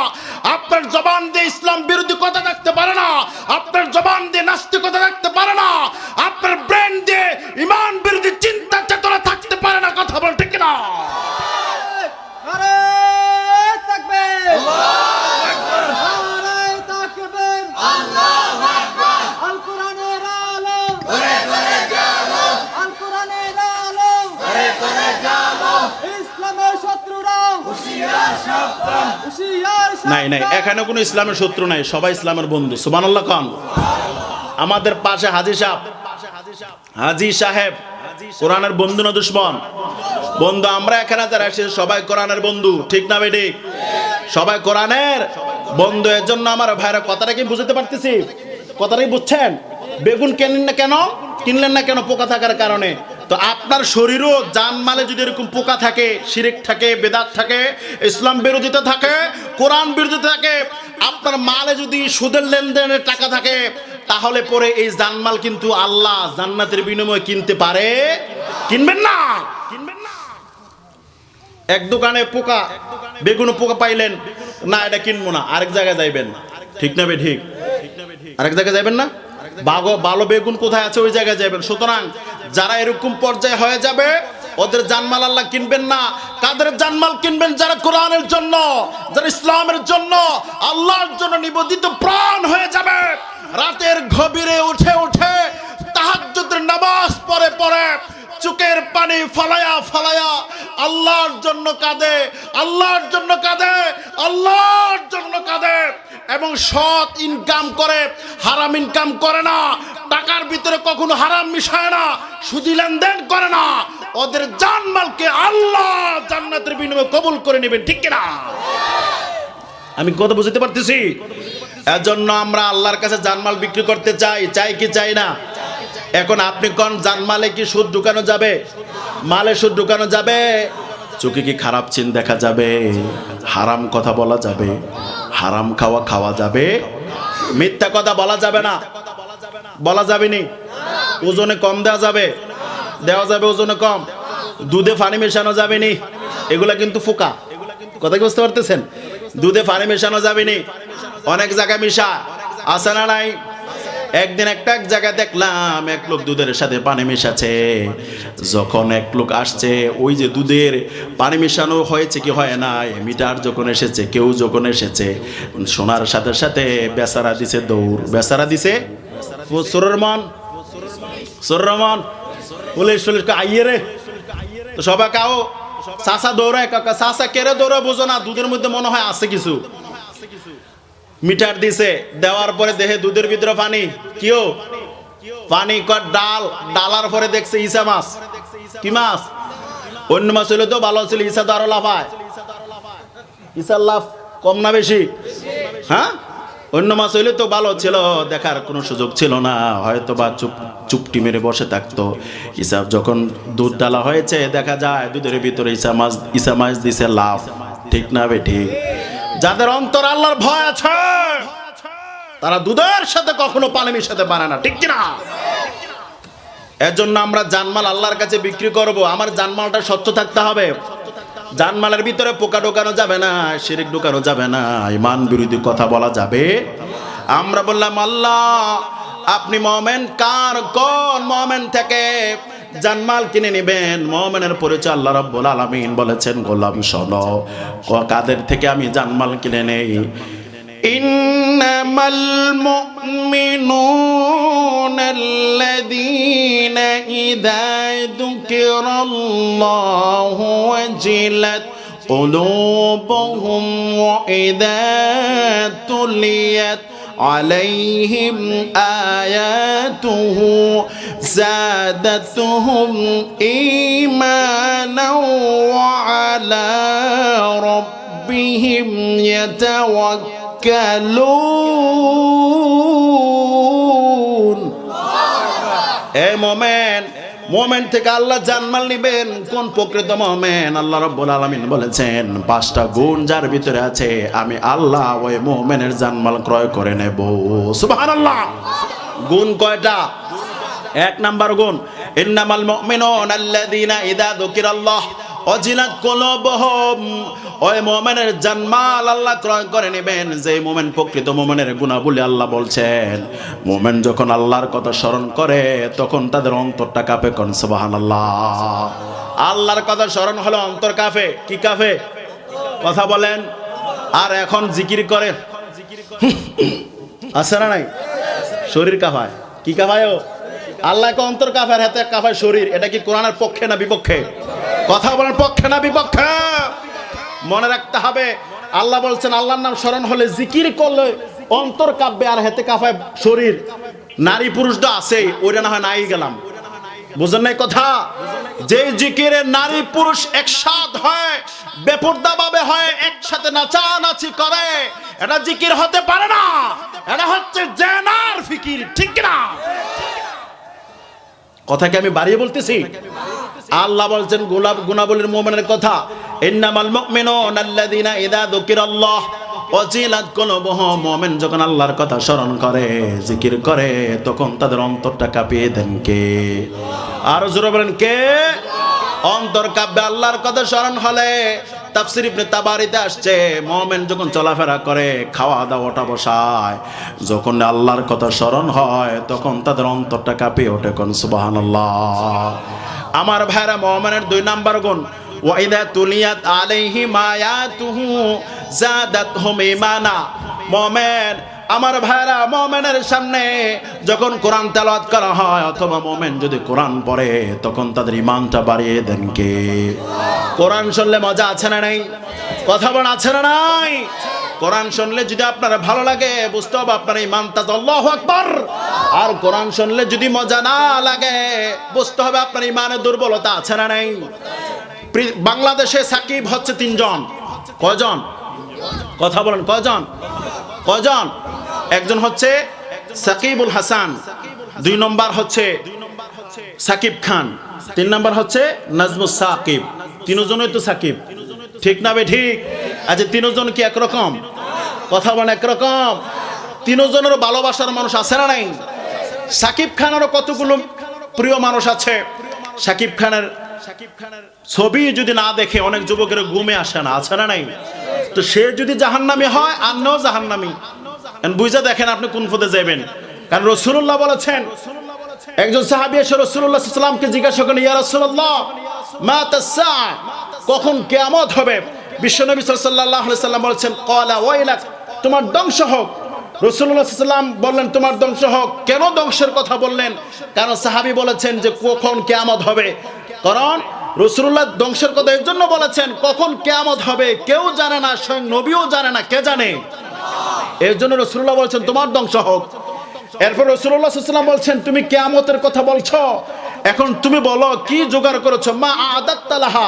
আপনার জবান দিয়ে ইসলাম বিরোধী কথা থাকতে পারে না, আপনার জবান দিয়ে নাস্তিকতা থাকতে পারে না, আপনার ব্রেন দিয়ে ঈমান বিরোধী চিন্তা চেতনা থাকতে পারে না। কথা বল ঠিক না? নারে তাকবীর, আল্লাহু আকবার, নারে তাকবীর, আল্লাহু আকবার। আল কোরআনের আলো ঘরে ঘরে জ্বালো, আল কোরআনের আলো ঘরে ঘরে জ্বালো। ইসলামের শত্রুরা হুঁশিয়ার সাবধান, হুঁশিয়ার সাবধান। নাই, এখানে কোনো ইসলামের শত্রু নাই, সবাই ইসলামের বন্ধু। সুবহানাল্লাহ খান। আমাদের পাশে হাজী সাহেব হাজী সাহেব কোরআনের বন্ধু না দুশ্মন? বন্ধু। আমরা এখানে যারা আছি সবাই কোরআনের বন্ধু, ঠিক না বেটি? সবাই কোরআনের বন্ধু। এর জন্য আমার ভাইরা কথাটা কি বুঝতে পারতেছি? কথাটাই বুঝছেন? বেগুন কিনলেন না কেন? কিনলেন না কেন? পোকা থাকার কারণে। তো আপনার শরীরও জানমালে যদি এরকম পোকা থাকে, শিরিক থাকে, বেদাত থাকে, ইসলাম বিরোধিতা থাকে, কোরআন বিরোধিতা থাকে, আপনার মালে যদি সুদের লেনদেনের টাকা থাকে, তাহলে পরে এই জানমাল কিন্তু আল্লাহ জান্নাতের বিনিময়ে কিনতে পারে। কিনবেন না? কিনবেন না। এক দোকানে পোকা, বেগুনে পোকা পাইলেন না, এটা কিনবো না, আরেক জায়গায় যাইবেন, ঠিক না বে ঠিক? আরেক জায়গায় যাইবেন না? ভালো বেগুন কোথায় আছে ওই জায়গায় যাবেন। সুতরাং যারা এরকম পর্যায়ে হয়ে যাবে ওদের জানমাল আল্লাহ কিনবেন না। কাদের জানমাল কিনবেন? যারা কোরআনের জন্য, যারা ইসলামের জন্য, আল্লাহর জন্য নিবেদিত প্রাণ হয়ে যাবে। রাতের গভীরে উঠে উঠে তাহাজ্জুদের নামাজ পড়ে পড়ে চোখের পানি ফালায়া ফালায়া আল্লাহর জন্য কাঁদে, আল্লাহর জন্য কাঁদে, আল্লাহর জন্য কাঁদে, এবং সৎ ইনকাম করে, হারাম ইনকাম করে না, টাকার ভিতরে কখনো হারাম মিশায় না, সুদি লেনদেন করে না। ওদের জানমালকে আল্লাহ জান্নাতের বিনিময়ে কবুল করে নেবেন, ঠিক কিনা? আমি কথা বুঝতে পারতেছি? এজন্য আমরা আল্লাহর কাছে জানমাল বিক্রি করতে চাই, চাই কি চাই না? এখন আপনি কোন জানমালে কি সুদ ঢুকানো যাবে? মালে সুদ ঢুকানো যাবে? চোখে কি খারাপ চিন দেখা যাবে? হারাম কথা বলা যাবে? হারাম খাওয়া যাবে? মিথ্যা কথা বলা যাবে না? বলা যাবে নি? ওজনে কম দেওয়া যাবে? দেওয়া যাবে ওজনে কম? দুধে পানি মেশানো যাবে নি? এগুলা কিন্তু ফোকা। কথা কি বুঝতে পারতেছেন? দুধে পানি মেশানো যাবে নি? অনেক জায়গায় মিশা আছে না নাই? একদিন এক জায়গায় দেখলাম এক লোক দুধের সাথে পানি মেশাচ্ছে। যখন এক লোক আসছে, ওই যে দুধের পানি মেশানো হয়েছে কি হয় নাই, মিটার যখন এসেছে, কেউ যখন এসেছে, শোনার সাথে সাথে বেচারা দিছে দৌড়। বেচারা দিছে সোররমান পুলিশ আইয়ে রে। তো সবাই কাও চাষা দৌড়ায়, কাকা চাষা কেড়ে দৌড়ায়, বোঝো না দুধের মধ্যে মনে হয় আছে কিছু। মিটার দিছে, দেওয়ার পরে দেখে দুধের ভিতরে পানি। কিও পানি কর ডাল, ডালার পরে দেখছে ইসা মাছ। কি মাছ? অন্য মাছ হইলে তো ভালো ছিল, ইসা তো আরো লাফায়। ইসার লাভ কম না বেশি? হ্যাঁ, অন্য মাছ হইলে তো ভালো ছিল, দেখার কোনো সুযোগ ছিল না, হয়তো বা চুপটি মেরে বসে থাকতো। ইসাব যখন দুধ ডালা হয়েছে, দেখা যায় দুধের ভিতরে ইসা মাছ দিছে লাভ, ঠিক না বেঠি? যাদের অন্তর আল্লাহর ভয় আছে তারা দুধের সাথে কখনো পানি মিশাতে পারে না, ঠিক কিনা? এর জন্য আমরা জানমাল আল্লাহর কাছে বিক্রি করব, আমার জানমালটা স্বচ্ছ থাকতে হবে। জানমালের ভিতরে পোকা ঢোকানো যাবে না, শিরিক ঢোকানো যাবে না, ঈমান বিরোধী কথা বলা যাবে। আমরা বললাম, আল্লাহ আপনি মুমিন, কোন মুমিন থেকে জানমাল কিনে নেবেন? মুমিনের পরিচয় আল্লাহ রাব্বুল আলামিন বলেছেন, গোলাম শোনো, কাদের থেকে আমি জানমাল কিনে নেই? ইন্নামাল মুমিনুনা আল্লাযীনা ইযা যুকিরাল্লাহু ওয়াজিলাত কুলুবুহুম ওয়া ইযা তুলিয়াত عليهم آياته زادتهم إيمانا وعلى ربهم يتوكلون. এই মোমেন থেকে আল্লাহ জানমাল নিবেন। কোন প্রকৃত মোমেন? আল্লাহ রাব্বুল আলামিন বলেছেন, 5টা গুণ যার ভিতরে আছে, আমি আল্লাহ ওই মোমেনের জানমাল ক্রয় করে নেব। সুবহানাল্লাহ। গুণ কয়টা? 1 নাম্বার গুণ, ইন্নামাল মুমিনুনা আল্লাযীনা ইযা যুকিরাল্লাহ ওয়াজিলাত কুলুবুহুম। ওই মুমিনের জানমাল আল্লাহ ক্রয় করে নেবেন যে মুমিন প্রকৃত মুমিনের গুণাবলী আল্লাহ বলছেন। মুমিন যখন আল্লাহর কথা স্মরণ করে তখন তাদের অন্তরটা কাঁপে। কোন সুবহানাল্লাহ। আল্লাহর কথা স্মরণ হলো অন্তর কাঁপে। কি কাঁপে? কথা বলেন। আর এখন জিকির করে, আছে না নাই? শরীর কাঁপায়। কি কাঁপায়? আল্লাহকে অন্তর কাঁপায়, হাতে কাঁপায় শরীর। এটা কি কোরআনের পক্ষে না বিপক্ষে? কথা বলেন, পক্ষে না বিপক্ষে? মনে রাখতে হবে, আল্লাহ বলছেন আল্লাহর নাম স্মরণ হলে, জিকির করলে অন্তর কাঁপবে আর হাতে কাঁপায় শরীর। নারী পুরুষ তো আছে, ওইটা না হয় নাই গেলাম, বুঝেন নাই কথা? যে জিকিরে নারী পুরুষ একসাথ হয়, বেপরদা ভাবে হয়, একসাথে নাচানাচি করে, এটা জিকির হতে পারে না, এটা হচ্ছে জেনার ফিকির, ঠিক না? কথা কি আমি বাড়িয়ে বলতেছি? আল্লাহ বলছেন গুণাবলীর মুমিনের কথা, ইন্নামাল মুমিনুনা আল্লাযীনা ইযা যুকিরাল্লাহ ওয়াজিলাত কুলুবুহুম, মুমিন যখন আল্লাহর কথা স্মরণ করে, জিকির করে, তখন তাদের অন্তরটা কাঁপিয়ে দেন কে? আর জোরে বলেন কে? অন্তর কাঁপবে আল্লাহর কথা স্মরণ হলে। তাফসীর ইবনে তাবারিতে আসছে, মুমিন যখন চলাফেরা করে, খাওয়া দাওয়াটা বসায়, যখন আল্লাহর কথা স্মরণ হয়, তখন তাদের অন্তরটা কাঁপিয়ে ওঠে। কোন সুবহানাল্লাহ। আমার ভাইরা, মুমিনের 2 নাম্বার গুণ, ওয়াইদা তুলিয়াত আলাইহিম আয়াতুহু যাদাতহুম ঈমানা। মুমিন, আমার ভাইরা, মুমিনের সামনে যখন কোরআন তেলাওয়াত করা হয়, অথবা মুমিন যদি কোরআন পড়ে, তখন তাদের ঈমানটা বাড়িয়ে দেন কে? কোরআন শুনলে মজা আছে না নাই? কথা বলেন, আছে না নাই? কোরআন শুনলে যদি আপনার ভালো লাগে, বুঝতে হবে আপনার ঈমানটা, আল্লাহু আকবার। আর কোরআন শুনলে যদি মজা না লাগে, বুঝতে হবে আপনার ঈমানের দুর্বলতা আছে না নাই? বাংলাদেশে সাকিব হচ্ছে 3 জন। কয়জন? কথা বলেন, কয়জন? কয়জন? একজন হচ্ছে সাকিবুল হাসান, 2 নম্বর হচ্ছে সাকিব খান, 3 নম্বর হচ্ছে নাজমুস সাকিব। 3 জনই তো সাকিব, ঠিক না বে ঠিক? আচ্ছা, 3 জন কি একরকম? কথা বলেন, একরকম? 3 জনেরও ভালোবাসার মানুষ আছে না নাই? সাকিব খানেরও কতগুলো প্রিয় মানুষ আছে। সাকিব খানের ছবি যদি না দেখে অনেক যুবকের ঘুমে আসে না, আছে না নাই? তো সে যদি জাহান্নামী হয়, আন্নাও জাহান্নামী। বুঝা দেখেন আপনি কোন পথে যাবেন। কারণ রাসূলুল্লাহ বলেছেন, একজন সাহাবী এসে রাসূলুল্লাহ সাল্লাল্লাহু আলাইহি ওয়াসাল্লামকে জিজ্ঞাসা করেন, ইয়া রাসূলুল্লাহ, মাতা সা, কখন কিয়ামত হবে? বিশ্বনবী সাল্লাল্লাহু আলাইহি ওয়াসাল্লাম বলেছেন, ক্বালা ওয়াইলাক, তোমার ধ্বংস হোক। রাসূলুল্লাহ সাল্লাল্লাহু আলাইহি ওয়াসাল্লাম বললেন, তোমার ধ্বংস হোক। কেন ধ্বংসের কথা বললেন? কারণ সাহাবী বলেছেন যে কখন কিয়ামত হবে। কারণ রাসূলুল্লাহ ধ্বংসের কথা এর জন্য বলেছেন, কখন কিয়ামত হবে কেউ জানে না, স্বয়ং নবীও জানে না, কে জানে? এর জন্য রাসূলুল্লাহ বলেছেন তোমার ধ্বংস হোক। এরপর রাসূলুল্লাহ সাল্লাল্লাহু আলাইহি ওয়াসাল্লাম বলছেন, তুমি কিয়ামতের কথা বলছো, এখন তুমি বলো কি জোগাড় করেছো? মা আদাত্তা লাহা,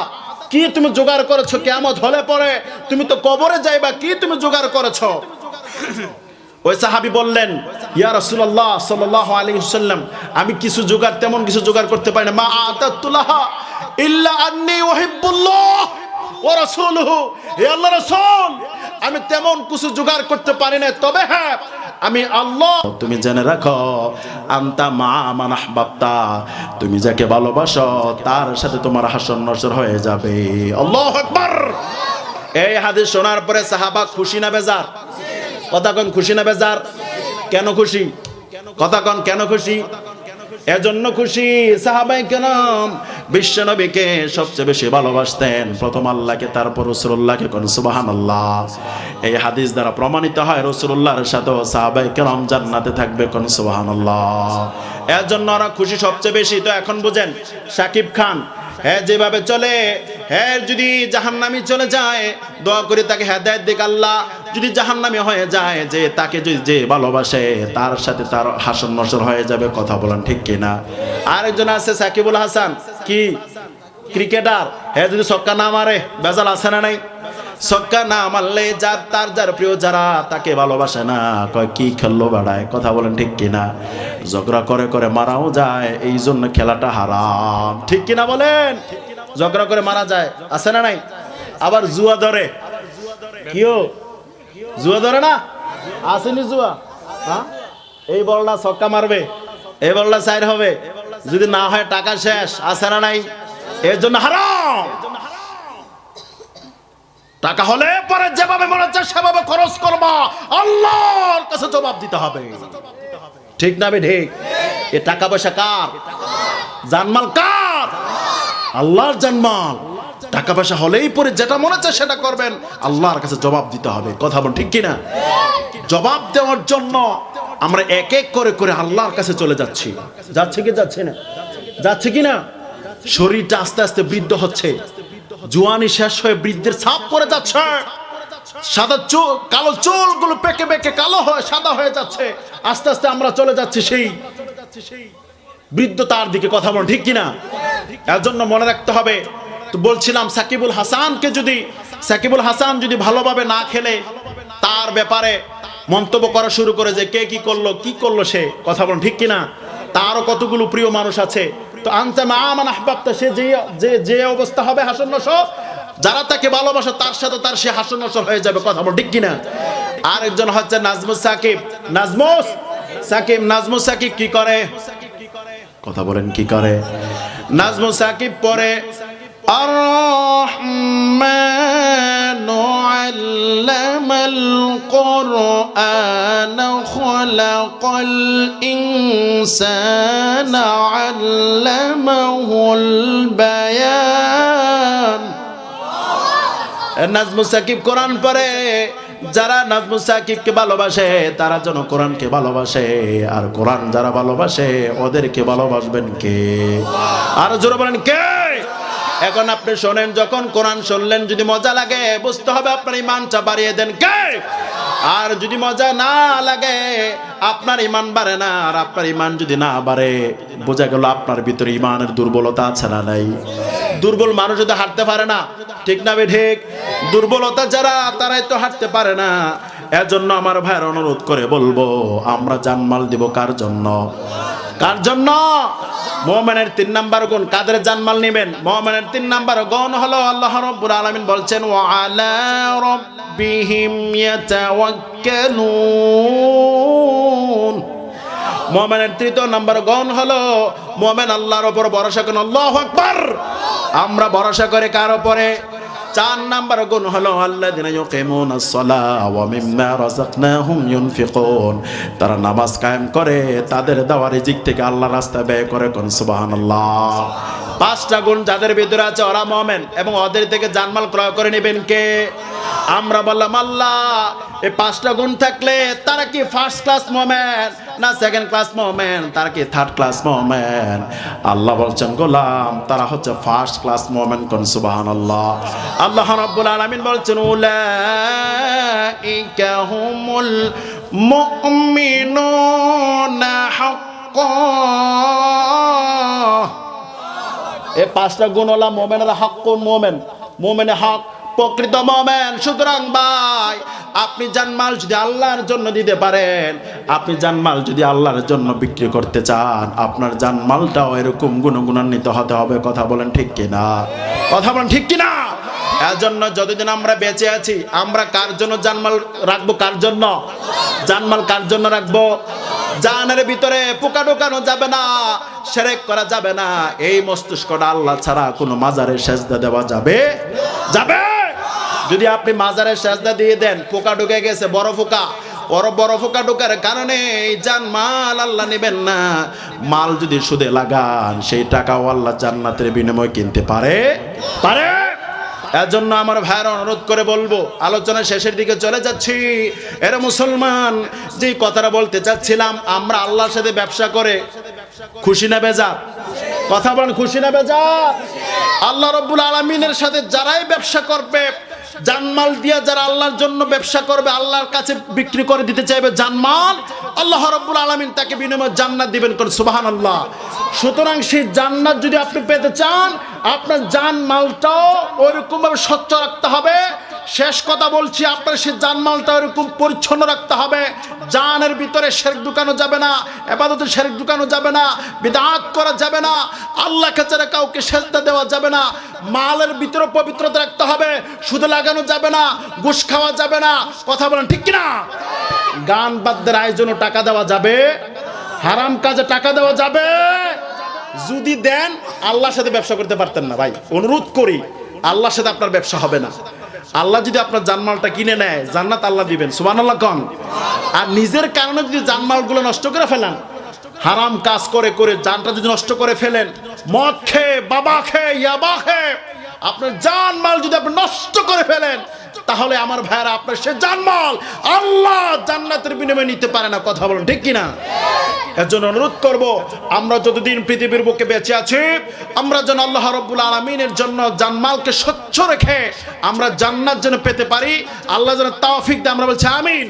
কি তুমি জোগাড় করেছো? কিয়ামত হলে পরে তুমি তো কবরে যাইবা, কি তুমি জোগাড় করেছো? ওই সাহাবী বললেন, ইয়া রাসূলুল্লাহ সাল্লাল্লাহু আলাইহি ওয়াসাল্লাম, আমি কিছু জোগাড়, তেমন কিছু জোগাড় করতে পারি না। মা আদাত্তু লাহা ইল্লা আন্নী উহিব্বুল্লাহ ওয়া রাসূলুহু, হে আল্লাহর রাসূল, আমি তেমন কিছু জোগাড় করতে পারি না, তবে হ্যাঁ আমি আল্লাহ। তুমি জেনে রাখো, আনতা মা মান আহবাবতা, তুমি যাকে ভালোবাসো তার সাথে তোমার হাসর নসর হয়ে যাবে। আল্লাহু আকবার। এই হাদিস শোনার পরে সাহাবা খুশি না বেজার? কথা কোন, খুশি না বেজার? কেন খুশি? কথা কোন, কেন খুশি? এজন্য খুশি, সাহাবায়ে কেরাম বিশ্বনবীকে সবচেয়ে বেশি ভালোবাসতেন, প্রথম আল্লাহকে, তারপর রাসূলুল্লাহকে। কোন সুবহানাল্লাহ। এই হাদিস দ্বারা প্রমাণিত হয় রাসূলুল্লাহর সাথে সাহাবায়ে কেরাম জান্নাতে থাকবে। কোন সুবহানাল্লাহ। এজন্য ওরা খুশি সবচেয়ে বেশি। তো এখন বুঝেন, সাকিব খান যেভাবে চলে, যদি জাহান্নামী চলে যায়, দোয়া করে তাকে হেদায়েত দিক আল্লাহ। যদি জাহান্নামী হয়ে যায়, যে তাকে যে ভালোবাসে তার সাথে তার হাসর নসর হয়ে যাবে। কথা বলেন ঠিক কিনা? আরেকজন আছে সাকিবুল হাসান, কি ক্রিকেটার, যদি ছক্কা না মারে বেজাল আছে না নাই? ছক্কা না মারলে যার প্রিয় যারা তাকে ভালোবাসে না, কয় কি খেললো বাড়ায়। কথা বলেন ঠিক কিনা? ঝগড়া করে করে মারাও যায়, এই জন্য খেলাটা হারাম, ঠিক কিনা বলেন? ঝগড়া করে মারা যায়, আছে না নাই? আবার জুয়া ধরে, কিও জুয়া ধরে না? আসেনি জুয়া? হ্যাঁ, এই বলটা ছক্কা মারবে, এই বলটা সাইড হবে, যদি না হয় টাকা শেষ, আছে না নাই? এর জন্য হারাম। টাকা হলে পরে যেভাবে মনে হচ্ছে সেভাবে খরচ করবা, আল্লাহর কাছে জবাব দিতে হবে, ঠিক না? ঠিক। এ টাকা পয়সা কার? জানমাল কার? আল্লাহর জানমাল। টাকা পয়সা হলেই পরে যেটা মনে হচ্ছে সেটা করবেন, আল্লাহর কাছে জবাব দিতে হবে। কথা বল ঠিক কিনা? জবাব দেওয়ার জন্য আমরা এক এক করে করে আল্লাহর কাছে চলে যাচ্ছি। যাচ্ছে কি যাচ্ছে না? যাচ্ছে কি না? শরীরটা আস্তে আস্তে বৃদ্ধ হচ্ছে, জোয়ানি শেষ হয়ে বৃদ্ধের ছাপ পড়ে যাচ্ছে। সাদা চুল, কালো চুলগুলো পেকে পেকে কালো হয়ে সাদা হয়ে যাচ্ছে। আস্তে আস্তে আমরা চলে যাচ্ছি সেই বৃদ্ধতার দিকে। কথা বল ঠিক কিনা? এর জন্য মনে রাখতে হবে। তো বলছিলাম সাকিবুল হাসান যদি ভালোভাবে না খেলে তার ব্যাপারে মন্তব্য করা শুরু করে যে কে কি করলো সে। কথা বল ঠিক কিনা? তারও কতগুলো প্রিয় মানুষ আছে। তো আনতে মা মান আহবাবতা, সে যে অবস্থা হবে হাসন নসর, যারা তাকে ভালোবাসে তার সাথে তার সে হাসন নসর হয়ে যাবে। কথা বল ঠিক কিনা? আরেকজন হচ্ছে নাজমুস সাকিব কি করে? কথা বলেন কি করে? নাজমুস সাকিব পরে আর-রহমানু আল্লামাল কুরআনা খালাকাল ইনসানা আল্লামাহুল বায়ান। নাজমুস সাকিব কোরআন পড়ে। যারা নাজমুস সাকিবকে ভালোবাসে তারা যেন কোরআনকে ভালোবাসে, আর কোরআন যারা ভালোবাসে ওদেরকে ভালোবাসবেন কে? আর জোরে বলেন কে? এখন আপনি শোনেন, যখন কোরআন শুনলেন যদি মজা লাগে বুঝতে হবে আপনার ইমানটা বাড়িয়ে দেন কে? আর যদি মজা না লাগে আপনার ইমান বাড়ে না। আর আপনার ইমান যদি না বাড়ে বোঝা গেল আপনার ভিতরে ইমানের দুর্বলতা আছে না নাই? দুর্বল মানুষ যদি হাঁটতে পারে না, ঠিক না বে ঠিক? দুর্বলতা যারা তারাই তো হাঁটতে পারে না। এজন্য আমার ভাইয়ের অনুরোধ করে বলবো, আমরা জানমাল দিব কার জন্য? কার জন্য? মুমিনের 3 নাম্বার গুণ। কাদের জানমাল নেবেন? মুমিনের 3 নাম্বার গুণ হলো আল্লাহ রাব্বুল আলামিন বলছেন ওয়া আলা রাব্বিহিম ইয়াতাওয়াক্কালুন। মুমিনের 3 নাম্বার গুণ হলো মুমিন আল্লাহর উপর ভরসা করেন। আল্লাহু আকবার। আমরা ভরসা করে কার উপরে? 4 নাম্বার গুণ হলো আল্লাযিনা ইউকিমুনাস সালাহ ওয়া মিম্মা রাযাকনাহুম ইউনফিকুন। তারা নামাজ কায়েম করে, তাদের দেওয়া রিজিক থেকে আল্লাহর রাস্তায় ব্যয় করে। কোন সুবহানাল্লাহ। 5টা গুণ যাদের ভিতরে আছে ওরা মুমিন, এবং ওদের থেকে জানমাল ক্রয় করে নেবেন কে? আমরা বললাম আল্লাহ এই 5টা গুণ থাকলে তারা কি ফার্স্ট ক্লাস মুমিন না সেকেন্ড ক্লাস মুমিন, তারা কি থার্ড ক্লাস মুমিন? আল্লাহ বলছেন গোলাম তারা হচ্ছে ফার্স্ট ক্লাস মুমিন। কোন সুবহানাল্লাহ। আল্লাহ রাব্বুল আলামিন বলছেন উলাইকা হুমুল মুমিনুনা হাক্কান। এই 5টা গুণ হলো মুমিনের হাক্কুন মুমিন, মুমিনে হক, প্রকৃত মুমিন। সুতরাং ভাই আপনি জানমাল যদি আল্লাহর জন্য দিতে পারেন, আপনি জানমাল যদি আল্লাহর জন্য বিক্রি করতে চান, আপনার জানমালটাও এরকম গুণান্বিত হতে হবে। কথা বলেন ঠিক কিনা? কথা বলেন ঠিক কিনা? এর জন্য যতদিন আমরা বেঁচে আছি আমরা কার জন্য জানমাল রাখবো? কার জন্য জানমাল কার জন্য রাখবো? জানের ভিতরে পোকা ঢোকানো যাবে না, শিরক করা যাবে না। এই মস্তিষ্কটা আল্লাহ ছাড়া কোনো মাজারে সেজদা দেওয়া যাবে? যদি আপনি মাজারে সেজদা দিয়ে দেন, পোকা ঢুকে গেছে, বড় পোকা ঢোকার কারণে এই জানমাল আল্লাহ নেবেন না। মাল যদি সুদে লাগান সেই টাকাও আল্লাহ জান্নাতের বিনিময়ে কিনতে পারে। এর জন্য আমার ভাইয়ের অনুরোধ করে বলবো, আলোচনা শেষের দিকে চলে যাচ্ছি। এরা মুসলমান, যে কথাটা বলতে চাচ্ছিলাম, আমরা আল্লাহর সাথে ব্যবসা করে খুশি না বেজার? কথা বলেন খুশি না বেজার? আল্লাহ রাব্বুল আলামিনের সাথে যারাই ব্যবসা করবে, জানমাল দিয়া যারা আল্লাহর জন্য ব্যবসা করবে, আল্লাহর কাছে বিক্রি করে দিতে চাইবে জানমাল, আল্লাহ রাব্বুল আলামিন তাকে বিনিময়ে জান্নাত দিবেন। কোন সুবহানাল্লাহ। সুতরাং সেই জান্নাত যদি আপনি পেতে চান, আপনার জানমালটাও ওইরকম ভাবে স্বচ্ছ রাখতে হবে। শেষ কথা বলছি, আপনার সেই জানমালটা ওইরকম পরিচ্ছন্ন রাখতে হবে। জানের ভিতরে শিরক ঢুকানো যাবে না, ইবাদতে শিরক ঢুকানো যাবে না, বিদআত করা যাবে না, আল্লাহকে ছাড়া কাউকে সেজদা দেওয়া যাবে না। মালের ভিতরে পবিত্রতা রাখতে হবে, সুদ লাগানো যাবে না, ঘুষ খাওয়া যাবে না। কথা বলেন ঠিক কিনা? গান বাদ্যের আয়োজনে টাকা দেওয়া যাবে? হারাম কাজে টাকা দেওয়া যাবে? যদি দেন আল্লাহর সাথে ব্যবসা করতে পারতেন না ভাই। অনুরোধ করি, আল্লাহর সাথে আপনার ব্যবসা হবে না। আল্লাহ যদি আপনার জানমালটা কিনে নেয়, জান্নাত আল্লাহ দিবেন। সুবহানাল্লাহ কোন? আর নিজের কারণে যদি জানমালগুলো নষ্ট করে ফেলেন, হারাম কাজ করে করে জানটা যদি নষ্ট করে ফেলেন, মদ খেয়ে, বাবা খেয়ে, ইয়াবা খেয়ে আপনার জানমাল যদি আপনি নষ্ট করে ফেলেন, তাহলে আমার ভাইরা আপনার সে জানমাল আল্লাহ জান্নাতের বিনিময়ে নিতে পারে না। কথা বলুন ঠিক কিনা? এর জন্য অনুরোধ করব, আমরা যতদিন পৃথিবীর বুকে বেঁচে আছি, আমরা যেন আল্লাহ রাব্বুল আলামিনের জন্য জানমালকে স্বচ্ছ রেখে আমরা জান্নাত যেন পেতে পারি। আল্লাহ যেন তৌফিক দেয়, আমরা বলছি আমিন।